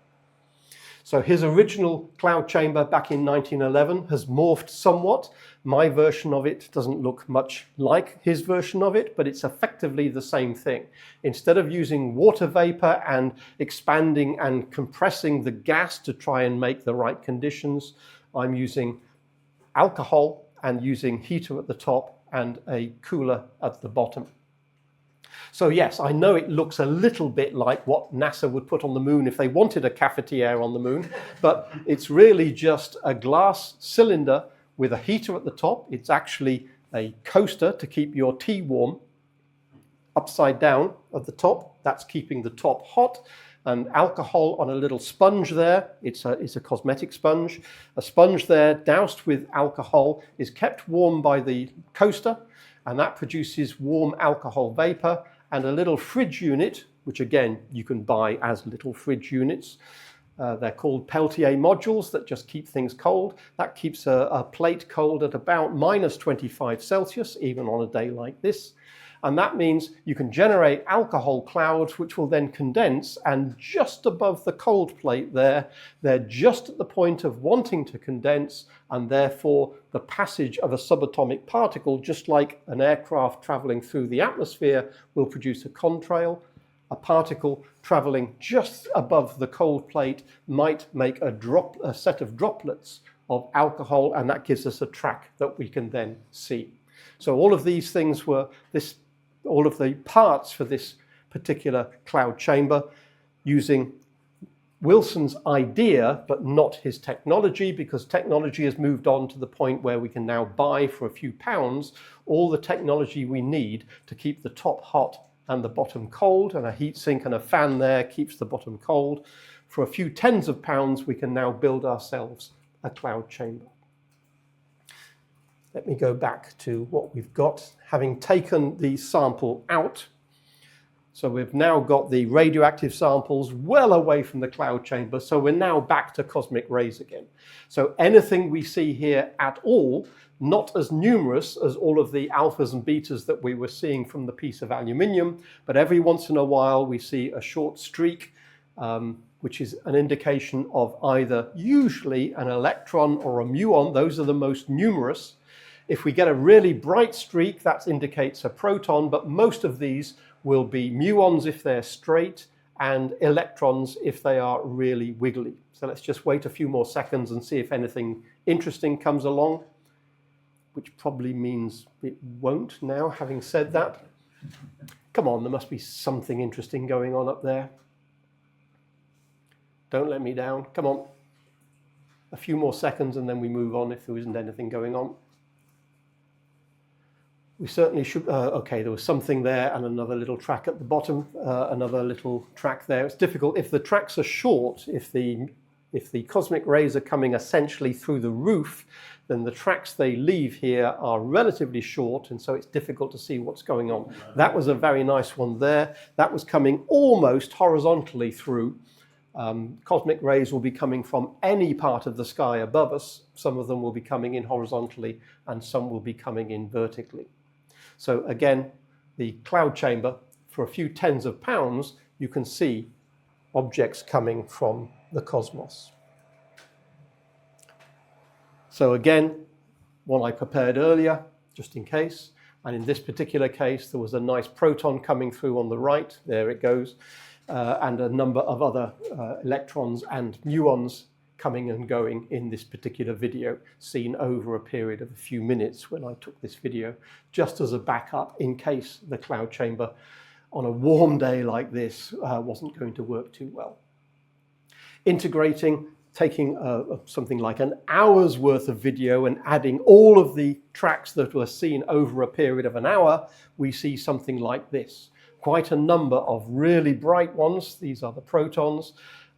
So his original cloud chamber back in 1911 has morphed somewhat. My version of it doesn't look much like his version of it, but it's effectively the same thing. Instead of using water vapor and expanding and compressing the gas to try and make the right conditions, I'm using alcohol and using heater at the top and a cooler at the bottom. So yes, I know it looks a little bit like what NASA would put on the moon if they wanted a cafetiere on the moon, but it's really just a glass cylinder with a heater at the top. It's actually a coaster to keep your tea warm. Upside down at the top, that's keeping the top hot, and alcohol on a little sponge there. It's a cosmetic sponge. A sponge there doused with alcohol is kept warm by the coaster, and that produces warm alcohol vapor, and a little fridge unit, which again you can buy as little fridge units. They're called Peltier modules that just keep things cold. That keeps a plate cold at about -25 Celsius, even on a day like this. And that means you can generate alcohol clouds, which will then condense, and just above the cold plate there, they're just at the point of wanting to condense, and therefore the passage of a subatomic particle, just like an aircraft traveling through the atmosphere, will produce a contrail. A particle traveling just above the cold plate might make a set of droplets of alcohol, and that gives us a track that we can then see. So all of these things were all of the parts for this particular cloud chamber using Wilson's idea, but not his technology, because technology has moved on to the point where we can now buy for a few pounds all the technology we need to keep the top hot and the bottom cold, and a heat sink and a fan there keeps the bottom cold. For a few tens of pounds, we can now build ourselves a cloud chamber. Let me go back to what we've got. Having taken the sample out, so we've now got the radioactive samples well away from the cloud chamber, so we're now back to cosmic rays again. So anything we see here at all, not as numerous as all of the alphas and betas that we were seeing from the piece of aluminium, but every once in a while we see a short streak, which is an indication of either usually an electron or a muon. Those are the most numerous. If we get a really bright streak, that indicates a proton, but most of these will be muons if they're straight and electrons if they are really wiggly. So let's just wait a few more seconds and see if anything interesting comes along, which probably means it won't now, having said that. Come on, there must be something interesting going on up there. Don't let me down. Come on. A few more seconds and then we move on if there isn't anything going on. We certainly should, okay, there was something there and another little track at the bottom, another little track there. It's difficult. If the tracks are short, if the cosmic rays are coming essentially through the roof, then the tracks they leave here are relatively short, and so it's difficult to see what's going on. That was a very nice one there. That was coming almost horizontally through. Cosmic rays will be coming from any part of the sky above us. Some of them will be coming in horizontally, and some will be coming in vertically. So again, the cloud chamber, for a few tens of pounds, you can see objects coming from the cosmos. So again, one I prepared earlier, just in case. And in this particular case, there was a nice proton coming through on the right. There it goes. And a number of other electrons and muons coming and going in this particular video, seen over a period of a few minutes when I took this video, just as a backup in case the cloud chamber on a warm day like this wasn't going to work too well. Integrating, taking something like an hour's worth of video and adding all of the tracks that were seen over a period of an hour, we see something like this. Quite a number of really bright ones. These are the protons.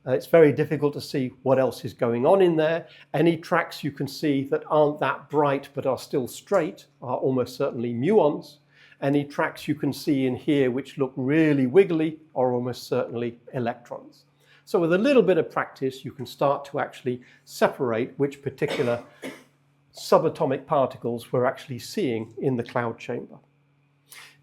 It's very difficult to see what else is going on in there. Any tracks you can see that aren't that bright but are still straight are almost certainly muons. Any tracks you can see in here which look really wiggly are almost certainly electrons. So with a little bit of practice, you can start to actually separate which particular subatomic particles we're actually seeing in the cloud chamber.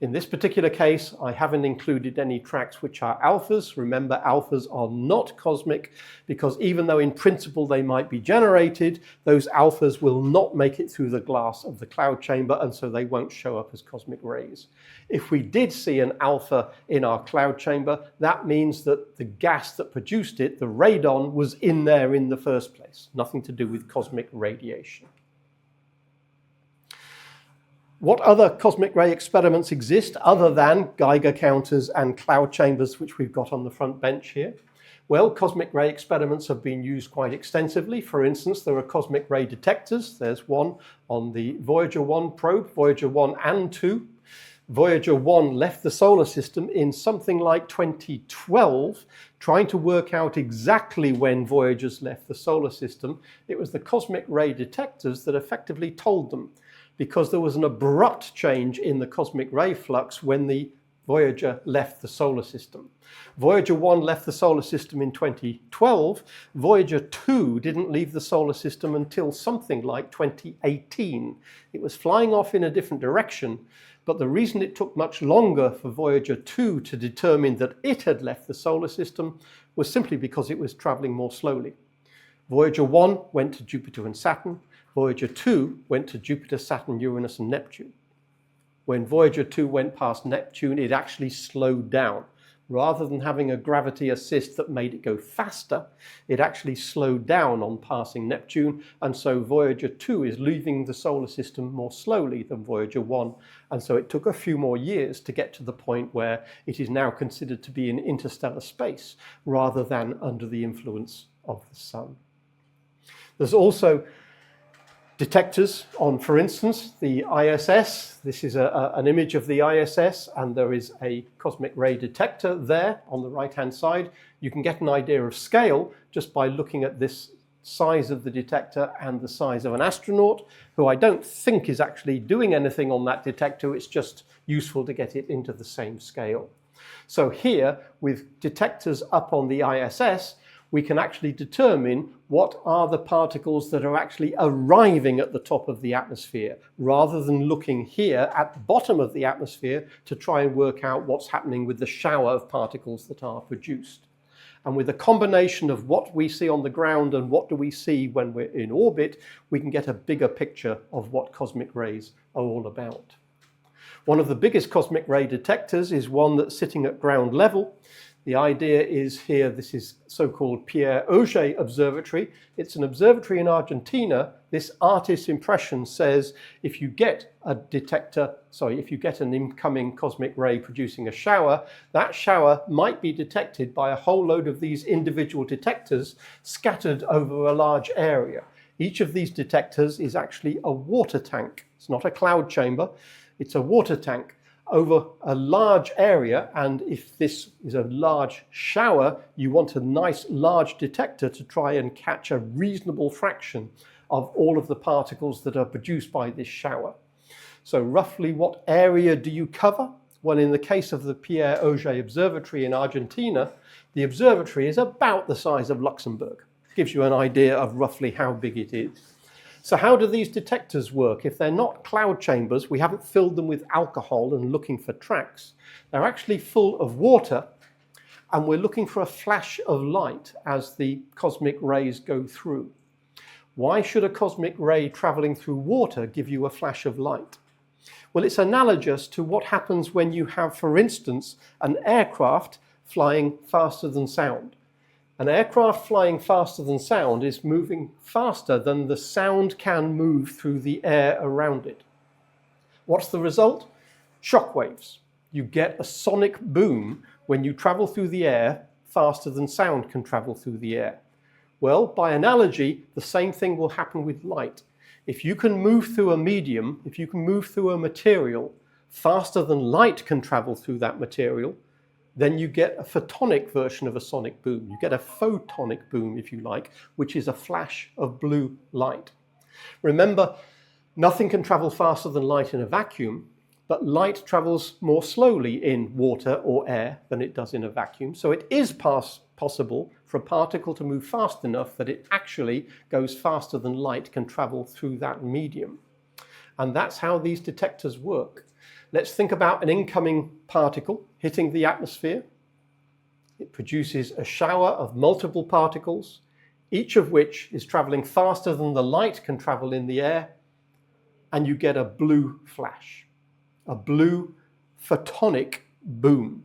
In this particular case, I haven't included any tracks which are alphas. Remember, alphas are not cosmic because even though in principle they might be generated, those alphas will not make it through the glass of the cloud chamber, and so they won't show up as cosmic rays. If we did see an alpha in our cloud chamber, that means that the gas that produced it, the radon, was in there in the first place. Nothing to do with cosmic radiation. What other cosmic ray experiments exist other than Geiger counters and cloud chambers, which we've got on the front bench here? Well, cosmic ray experiments have been used quite extensively. For instance, there are cosmic ray detectors. There's one on the Voyager 1 probe, Voyager 1 and 2. Voyager 1 left the solar system in something like 2012, trying to work out exactly when Voyagers left the solar system. It was the cosmic ray detectors that effectively told them, because there was an abrupt change in the cosmic ray flux when the Voyager left the solar system. Voyager 1 left the solar system in 2012. Voyager 2 didn't leave the solar system until something like 2018. It was flying off in a different direction, but the reason it took much longer for Voyager 2 to determine that it had left the solar system was simply because it was traveling more slowly. Voyager 1 went to Jupiter and Saturn. Voyager 2 went to Jupiter, Saturn, Uranus, and Neptune. When Voyager 2 went past Neptune, it actually slowed down. Rather than having a gravity assist that made it go faster, it actually slowed down on passing Neptune, and so Voyager 2 is leaving the solar system more slowly than Voyager 1, and so it took a few more years to get to the point where it is now considered to be in interstellar space rather than under the influence of the Sun. There's also detectors on, for instance, the ISS. This is an image of the ISS, and there is a cosmic ray detector there on the right-hand side. You can get an idea of scale just by looking at this size of the detector and the size of an astronaut, who I don't think is actually doing anything on that detector. It's just useful to get it into the same scale. So here, with detectors up on the ISS, we can actually determine what are the particles that are actually arriving at the top of the atmosphere, rather than looking here at the bottom of the atmosphere to try and work out what's happening with the shower of particles that are produced. And with a combination of what we see on the ground and what do we see when we're in orbit, we can get a bigger picture of what cosmic rays are all about. One of the biggest cosmic ray detectors is one that's sitting at ground level. The idea is here, this is so-called Pierre Auger Observatory. It's an observatory in Argentina. This artist's impression says if you get if you get an incoming cosmic ray producing a shower, that shower might be detected by a whole load of these individual detectors scattered over a large area. Each of these detectors is actually a water tank. It's not a cloud chamber, it's a water tank over a large area, and if this is a large shower, you want a nice large detector to try and catch a reasonable fraction of all of the particles that are produced by this shower. So roughly what area do you cover? Well, in the case of the Pierre Auger Observatory in Argentina, the observatory is about the size of Luxembourg. It gives you an idea of roughly how big it is. So how do these detectors work? If they're not cloud chambers, we haven't filled them with alcohol and looking for tracks. They're actually full of water, and we're looking for a flash of light as the cosmic rays go through. Why should a cosmic ray traveling through water give you a flash of light? Well, it's analogous to what happens when you have, for instance, an aircraft flying faster than sound. An aircraft flying faster than sound is moving faster than the sound can move through the air around it. What's the result? Shock waves. You get a sonic boom when you travel through the air faster than sound can travel through the air. Well, by analogy, the same thing will happen with light. If you can move through a medium, if you can move through a material faster than light can travel through that material, then you get a photonic version of a sonic boom. You get a photonic boom, if you like, which is a flash of blue light. Remember, nothing can travel faster than light in a vacuum, but light travels more slowly in water or air than it does in a vacuum. So it is possible for a particle to move fast enough that it actually goes faster than light can travel through that medium. And that's how these detectors work. Let's think about an incoming particle hitting the atmosphere. It produces a shower of multiple particles, each of which is traveling faster than the light can travel in the air, and you get a blue flash, a blue photonic boom.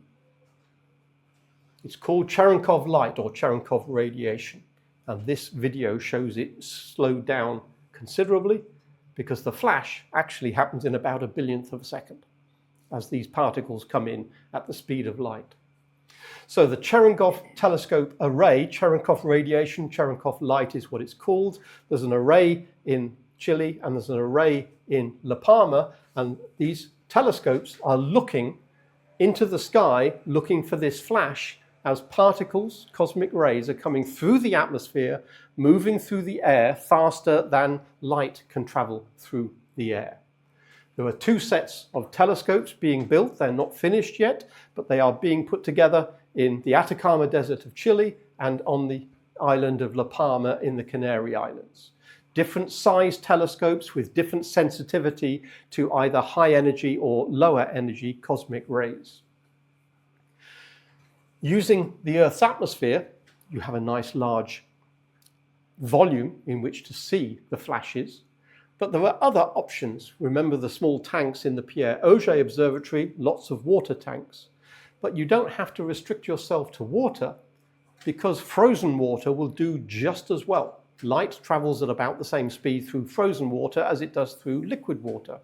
It's called Cherenkov light or Cherenkov radiation, and this video shows it slowed down considerably because the flash actually happens in about a billionth of a second as these particles come in at the speed of light. So the Cherenkov telescope array, Cherenkov radiation, Cherenkov light is what it's called. There's an array in Chile and there's an array in La Palma, and these telescopes are looking into the sky, looking for this flash as particles, cosmic rays, are coming through the atmosphere, moving through the air faster than light can travel through the air. There are two sets of telescopes being built. They're not finished yet, but they are being put together in the Atacama Desert of Chile and on the island of La Palma in the Canary Islands. Different size telescopes with different sensitivity to either high energy or lower energy cosmic rays. Using the Earth's atmosphere, you have a nice large volume in which to see the flashes, but there are other options. Remember the small tanks in the Pierre Auger Observatory, lots of water tanks, but you don't have to restrict yourself to water because frozen water will do just as well. Light travels at about the same speed through frozen water as it does through liquid water.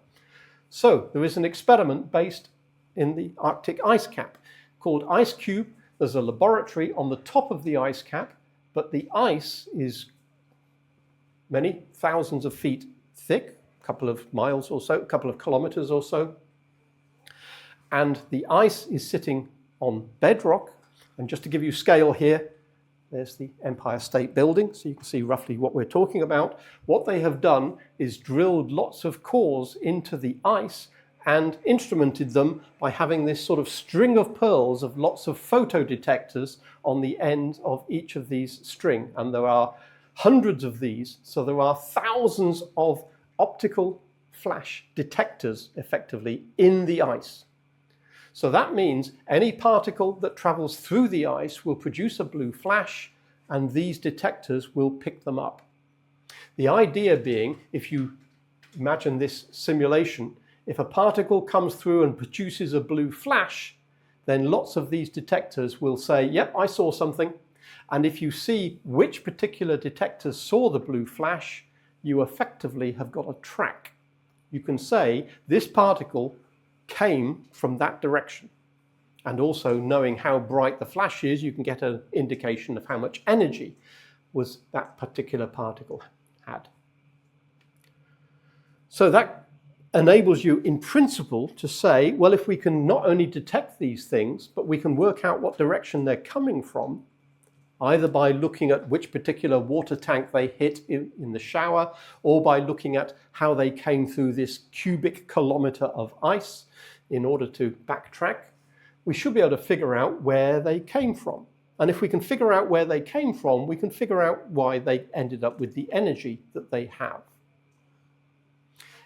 So there is an experiment based in the Arctic ice cap called IceCube. There's a laboratory on the top of the ice cap, but the ice is many thousands of feet thick, a couple of miles or so, a couple of kilometers or so. And the ice is sitting on bedrock. And just to give you scale here, there's the Empire State Building, so you can see roughly what we're talking about. What they have done is drilled lots of cores into the ice and instrumented them by having this sort of string of pearls of lots of photodetectors on the end of each of these string. And there are hundreds of these, so there are thousands of optical flash detectors effectively in the ice. So that means any particle that travels through the ice will produce a blue flash, and these detectors will pick them up. The idea being, if you imagine this simulation, if a particle comes through and produces a blue flash, then lots of these detectors will say, yep, I saw something. And if you see which particular detectors saw the blue flash, you effectively have got a track. You can say this particle came from that direction. And also knowing how bright the flash is, you can get an indication of how much energy was that particular particle had. So that enables you in principle to say, well, if we can not only detect these things, but we can work out what direction they're coming from, either by looking at which particular water tank they hit in the shower, or by looking at how they came through this cubic kilometer of ice in order to backtrack, we should be able to figure out where they came from. And if we can figure out where they came from, we can figure out why they ended up with the energy that they have.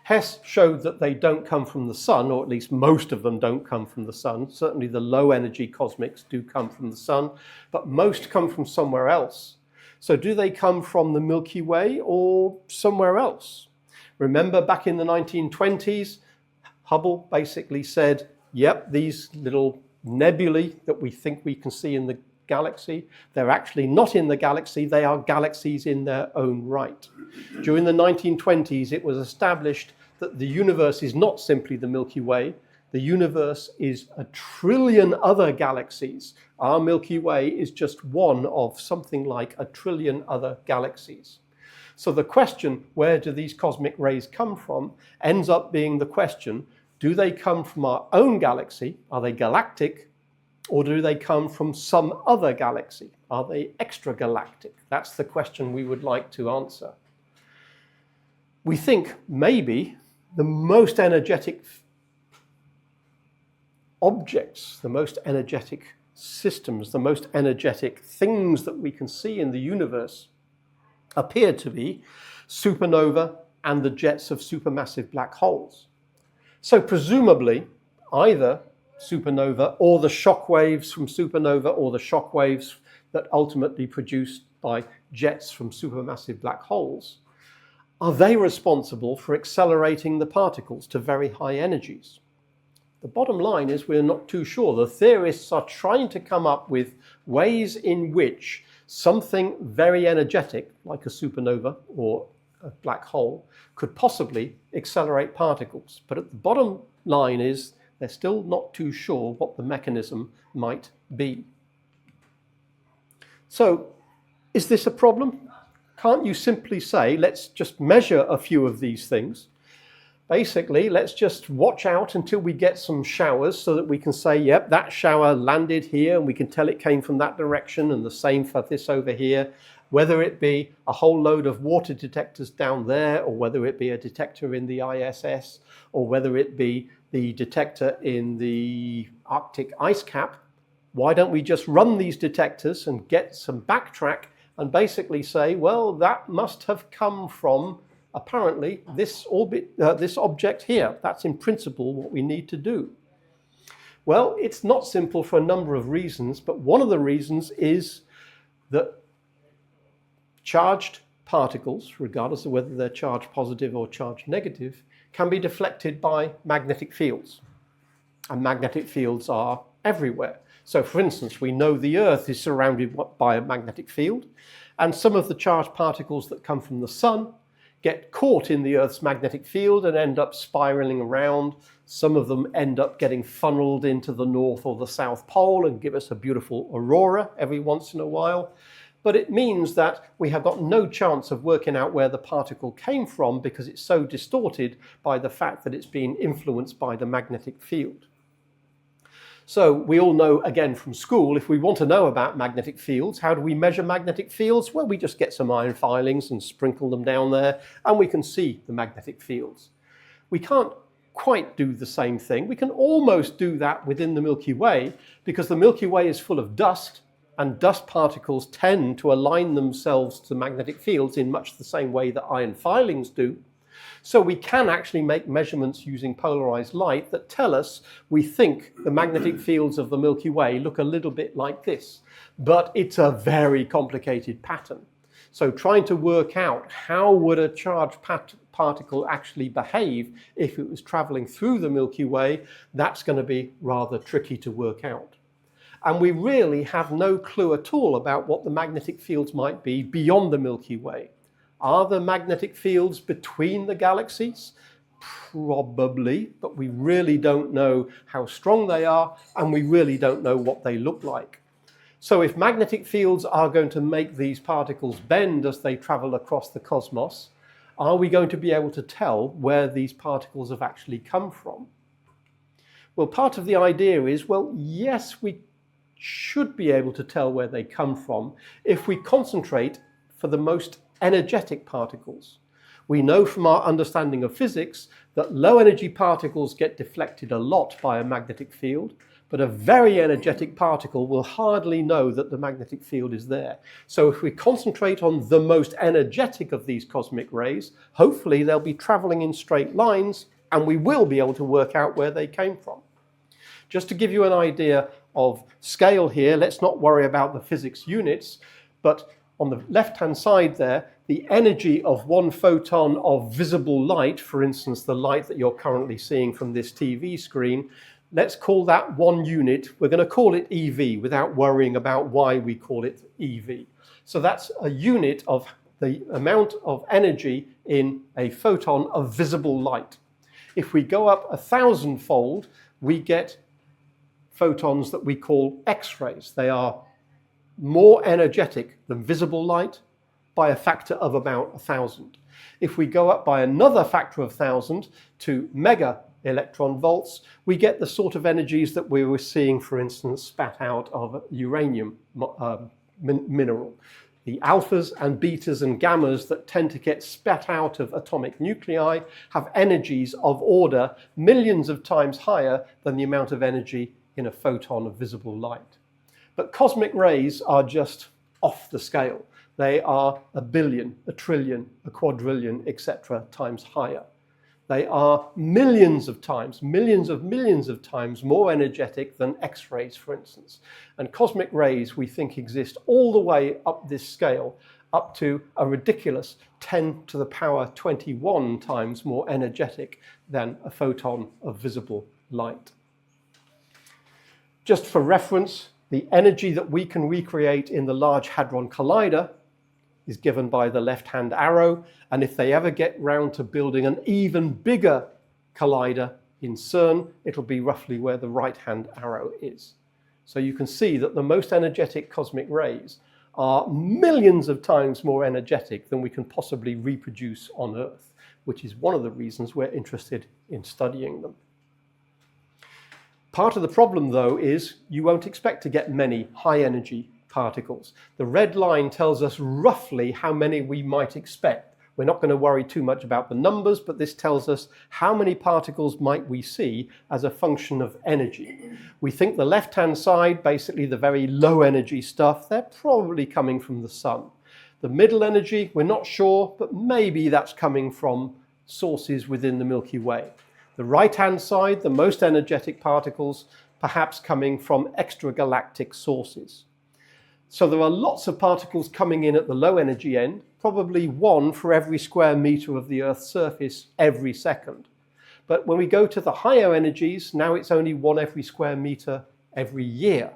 Hess showed that they don't come from the sun, or at least most of them don't come from the sun. Certainly the low energy cosmics do come from the sun, but most come from somewhere else. So do they come from the Milky Way or somewhere else? Remember back in the 1920s, Hubble basically said, yep, these little nebulae that we think we can see in the galaxy, they're actually not in the galaxy, they are galaxies in their own right. During the 1920s, it was established that the universe is not simply the Milky Way, the universe is 1 trillion other galaxies. Our Milky Way is just one of something like 1 trillion other galaxies. So the question, where do these cosmic rays come from, ends up being the question, do they come from our own galaxy? Are they galactic? Or do they come from some other galaxy? Are they extragalactic? That's the question we would like to answer. We think maybe the most energetic objects, the most energetic systems, the most energetic things that we can see in the universe appear to be supernova and the jets of supermassive black holes. So presumably, either supernova or the shock waves from supernova or the shock waves that ultimately produced by jets from supermassive black holes, are they responsible for accelerating the particles to very high energies? The bottom line is we're not too sure. The theorists are trying to come up with ways in which something very energetic, like a supernova or a black hole, could possibly accelerate particles. But at the bottom line is they're still not too sure what the mechanism might be. So, is this a problem? Can't you simply say, let's just measure a few of these things? Basically, let's just watch out until we get some showers so that we can say, yep, that shower landed here and we can tell it came from that direction, and the same for this over here. Whether it be a whole load of water detectors down there, or whether it be a detector in the ISS, or whether it be the detector in the Arctic ice cap, why don't we just run these detectors and get some backtrack and basically say, well, that must have come from apparently this object here. That's in principle what we need to do. Well, it's not simple for a number of reasons, but one of the reasons is that charged particles, regardless of whether they're charged positive or charged negative, can be deflected by magnetic fields. And magnetic fields are everywhere. So for instance, we know the Earth is surrounded by a magnetic field, and some of the charged particles that come from the sun get caught in the Earth's magnetic field and end up spiraling around. Some of them end up getting funneled into the North or the South Pole and give us a beautiful aurora every once in a while. But it means that we have got no chance of working out where the particle came from because it's so distorted by the fact that it's being influenced by the magnetic field. So we all know, again, from school, if we want to know about magnetic fields, how do we measure magnetic fields? Well, we just get some iron filings and sprinkle them down there, and we can see the magnetic fields. We can't quite do the same thing. We can almost do that within the Milky Way, because the Milky Way is full of dust, and dust particles tend to align themselves to magnetic fields in much the same way that iron filings do. So we can actually make measurements using polarized light that tell us we think the magnetic fields of the Milky Way look a little bit like this. But it's a very complicated pattern. So trying to work out how would a charged particle actually behave if it was traveling through the Milky Way, that's going to be rather tricky to work out. And we really have no clue at all about what the magnetic fields might be beyond the Milky Way. Are there magnetic fields between the galaxies? Probably, but we really don't know how strong they are, and we really don't know what they look like. So if magnetic fields are going to make these particles bend as they travel across the cosmos, are we going to be able to tell where these particles have actually come from? Well, part of the idea is, well, yes, we should be able to tell where they come from if we concentrate for the most energetic particles. We know from our understanding of physics that low energy particles get deflected a lot by a magnetic field, but a very energetic particle will hardly know that the magnetic field is there. So if we concentrate on the most energetic of these cosmic rays, hopefully they'll be traveling in straight lines and we will be able to work out where they came from. Just to give you an idea of scale here, let's not worry about the physics units, but on the left-hand side there, the energy of one photon of visible light, for instance, the light that you're currently seeing from this TV screen, let's call that 1 unit. We're going to call it EV without worrying about why we call it EV. So that's a unit of the amount of energy in a photon of visible light. If we go up 1,000-fold, we get photons that we call X-rays. They are more energetic than visible light by a factor of about 1,000. If we go up by another factor of 1,000 to mega electron volts, we get the sort of energies that we were seeing, for instance, spat out of uranium mineral. The alphas and betas and gammas that tend to get spat out of atomic nuclei have energies of order millions of times higher than the amount of energy in a photon of visible light. But cosmic rays are just off the scale. They are 1 billion, 1 trillion, 1 quadrillion, etc. times higher. They are millions of times, millions of times more energetic than X-rays, for instance. And cosmic rays, we think, exist all the way up this scale, up to a ridiculous 10 to the power 21 times more energetic than a photon of visible light. Just for reference, the energy that we can recreate in the Large Hadron Collider is given by the left-hand arrow, and if they ever get round to building an even bigger collider in CERN, it'll be roughly where the right-hand arrow is. So you can see that the most energetic cosmic rays are millions of times more energetic than we can possibly reproduce on Earth. which is one of the reasons we're interested in studying them. Part of the problem, though, is you won't expect to get many high-energy particles. The red line tells us roughly how many we might expect. We're not going to worry too much about the numbers, but this tells us how many particles might we see as a function of energy. We think the left-hand side, basically the very low-energy stuff, they're probably coming from the sun. The middle energy, we're not sure, but maybe that's coming from sources within the Milky Way. The right-hand side, the most energetic particles, perhaps coming from extragalactic sources. So there are lots of particles coming in at the low energy end, probably one for every square meter of the Earth's surface every second. But when we go to the higher energies, now it's only one every square meter every year.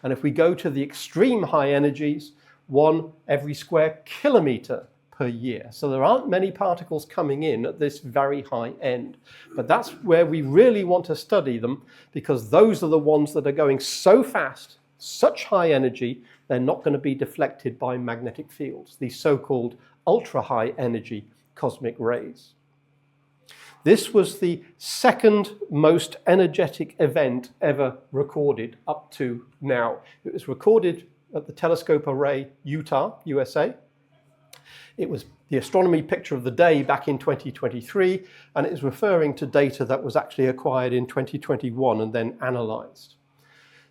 And if we go to the extreme high energies, one every square kilometer per year. So there aren't many particles coming in at this very high end. But that's where we really want to study them, because those are the ones that are going so fast, such high energy, they're not going to be deflected by magnetic fields, these so-called ultra-high energy cosmic rays. This was the second most energetic event ever recorded up to now. It was recorded at the Telescope Array, Utah, USA. It was the astronomy picture of the day back in 2023, and it is referring to data that was actually acquired in 2021 and then analyzed.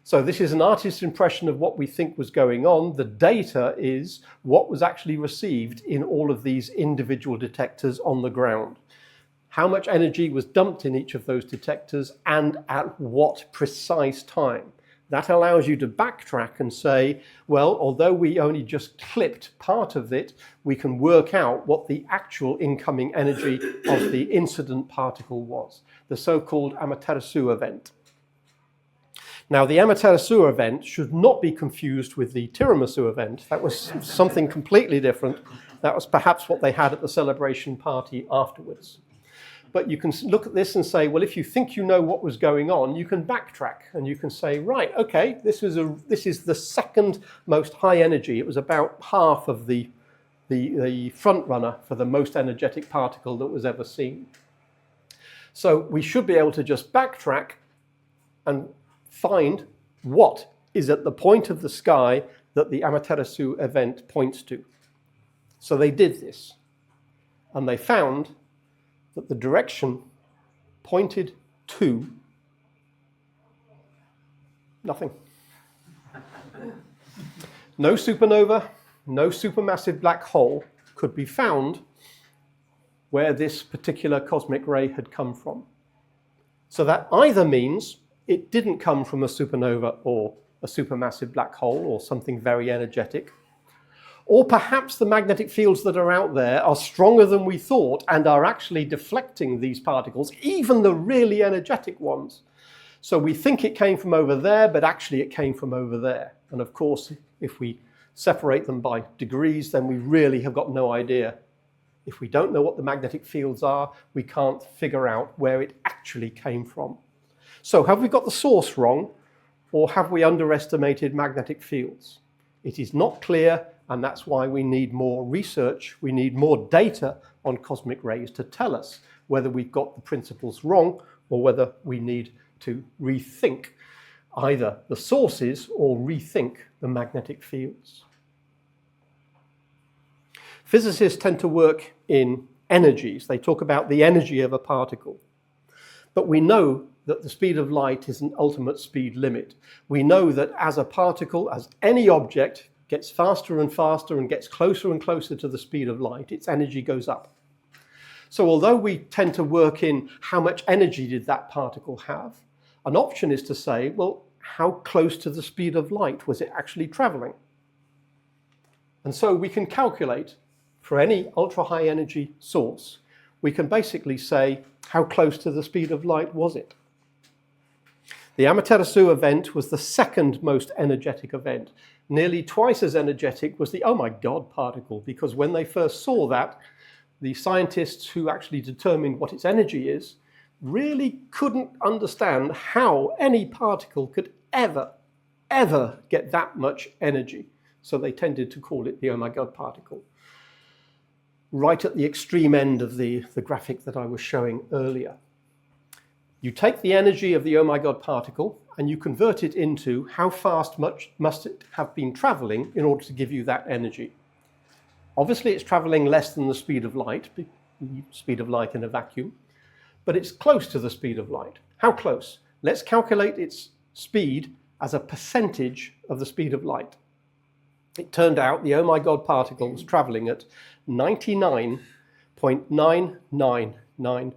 So this is an artist's impression of what we think was going on. The data is what was actually received in all of these individual detectors on the ground. How much energy was dumped in each of those detectors and at what precise time. That allows you to backtrack and say, well, although we only just clipped part of it, we can work out what the actual incoming energy of the incident particle was, the so-called Amaterasu event. Now, the Amaterasu event should not be confused with the tiramisu event. That was something completely different. That was perhaps what they had at the celebration party afterwards. But you can look at this and say, well, if you think you know what was going on, you can backtrack and you can say, right, okay, this is the second most high energy. It was about half of the front runner for the most energetic particle that was ever seen. So we should be able to just backtrack and find what is at the point of the sky that the Amaterasu event points to. So they did this, and they found that the direction pointed to nothing. No supernova, no supermassive black hole could be found where this particular cosmic ray had come from. So that either means it didn't come from a supernova or a supermassive black hole or something very energetic. Or perhaps the magnetic fields that are out there are stronger than we thought and are actually deflecting these particles, even the really energetic ones. So we think it came from over there, but actually it came from over there. And of course, if we separate them by degrees, then we really have got no idea. If we don't know what the magnetic fields are, we can't figure out where it actually came from. So have we got the source wrong, or have we underestimated magnetic fields? It is not clear, and that's why we need more research. We need more data on cosmic rays to tell us whether we've got the principles wrong or whether we need to rethink either the sources or rethink the magnetic fields. Physicists tend to work in energies. They talk about the energy of a particle. But we know that the speed of light is an ultimate speed limit. We know that as a particle, as any object gets faster and faster and gets closer and closer to the speed of light, its energy goes up. So although we tend to work in how much energy did that particle have, an option is to say, well, how close to the speed of light was it actually traveling? And so we can calculate for any ultra-high energy source, we can basically say, how close to the speed of light was it? The Amaterasu event was the second most energetic event. Nearly twice as energetic was the oh my God particle, because when they first saw that, the scientists who actually determined what its energy is really couldn't understand how any particle could ever get that much energy. So they tended to call it the oh my God particle. right at the extreme end of the graphic that I was showing earlier. You take the energy of the oh my god particle and you convert it into how fast must it have been traveling in order to give you that energy. Obviously, it's traveling less than the speed of light in a vacuum, but it's close to the speed of light. How close? Let's calculate its speed as a percentage of the speed of light. It turned out the oh my god particle was traveling at 99.9999.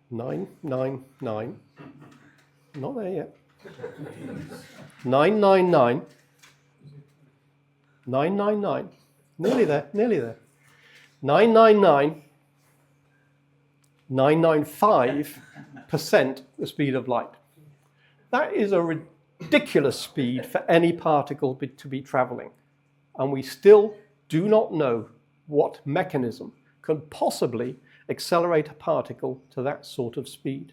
999, not there yet. 999, 999, nearly there. 999, 995% the speed of light. That is a ridiculous speed for any particle to be traveling. And we still do not know what mechanism can possibly accelerate a particle to that sort of speed.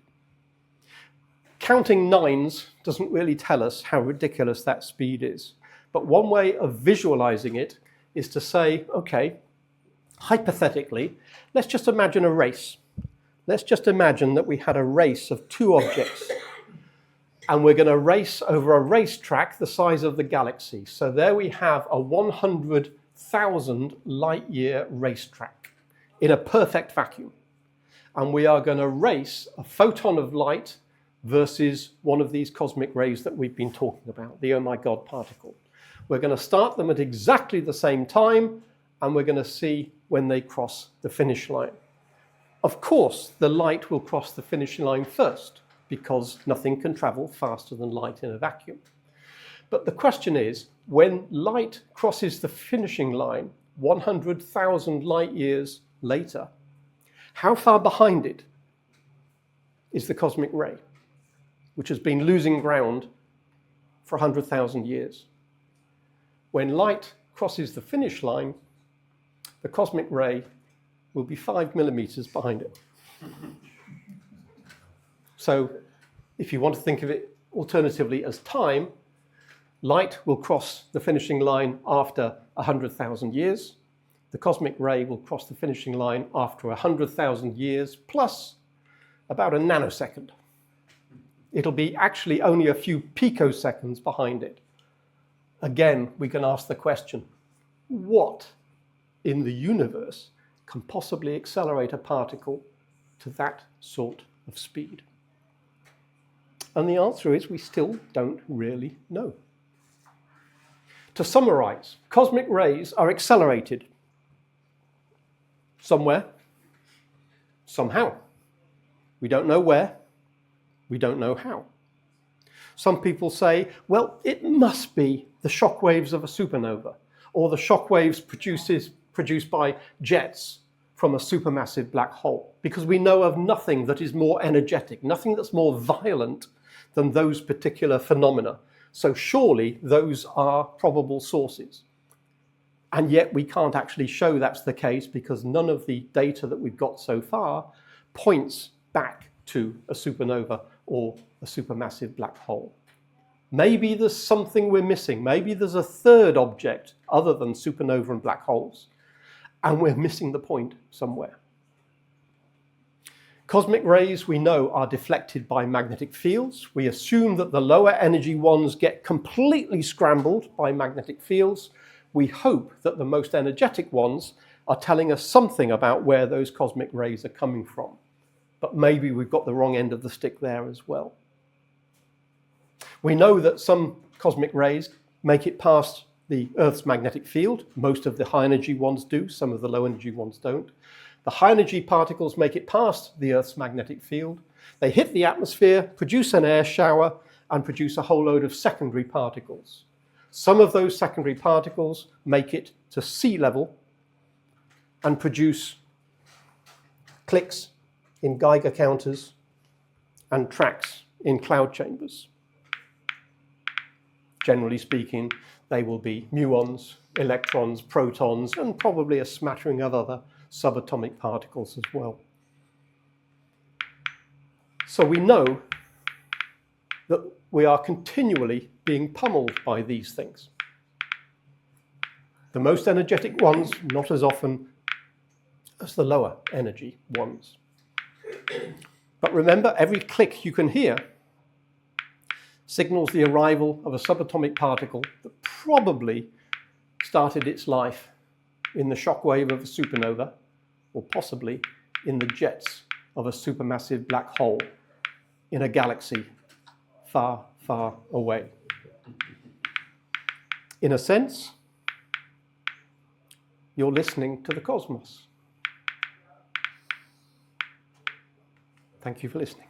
Counting nines doesn't really tell us how ridiculous that speed is. But one way of visualizing it is to say, okay, hypothetically, let's just imagine a race. Let's just imagine that we had a race of two objects. And we're going to race over a racetrack the size of the galaxy. So there we have a 100,000 light-year racetrack in a perfect vacuum. And we are going to race a photon of light versus one of these cosmic rays that we've been talking about, the oh my god particle. We're going to start them at exactly the same time, and we're going to see when they cross the finish line. Of course, the light will cross the finish line first, because nothing can travel faster than light in a vacuum. But the question is, when light crosses the finishing line 100,000 light years later, how far behind it is the cosmic ray, which has been losing ground for 100,000 years? When light crosses the finish line, the cosmic ray will be 5 millimeters behind it. So if you want to think of it alternatively as time, light will cross the finishing line after 100,000 years. The cosmic ray will cross the finishing line after 100,000 years plus about a nanosecond. It'll be actually only a few picoseconds behind it. Again, we can ask the question, what in the universe can possibly accelerate a particle to that sort of speed? And the answer is we still don't really know. To summarize, cosmic rays are accelerated somewhere, somehow. We don't know where, we don't know how. Some people say, well, it must be the shock waves of a supernova, or the shock waves produced by jets from a supermassive black hole, because we know of nothing that is more energetic, nothing that's more violent than those particular phenomena. So surely those are probable sources. And yet we can't actually show that's the case, because none of the data that we've got so far points back to a supernova or a supermassive black hole. Maybe there's something we're missing. Maybe there's a third object other than supernova and black holes, and we're missing the point somewhere. Cosmic rays, we know, are deflected by magnetic fields. We assume that the lower energy ones get completely scrambled by magnetic fields. We hope that the most energetic ones are telling us something about where those cosmic rays are coming from. But maybe we've got the wrong end of the stick there as well. We know that some cosmic rays make it past the Earth's magnetic field. Most of the high energy ones do, some of the low energy ones don't. The high energy particles make it past the Earth's magnetic field. They hit the atmosphere, produce an air shower, and produce a whole load of secondary particles. Some of those secondary particles make it to sea level and produce clicks in Geiger counters and tracks in cloud chambers. Generally speaking, they will be muons, electrons, protons, and probably a smattering of other subatomic particles as well. So we know that we are continually being pummeled by these things. The most energetic ones, not as often as the lower energy ones. But remember, every click you can hear signals the arrival of a subatomic particle that probably started its life in the shock wave of a supernova, or possibly in the jets of a supermassive black hole in a galaxy far, far away. In a sense, you're listening to the cosmos. Thank you for listening.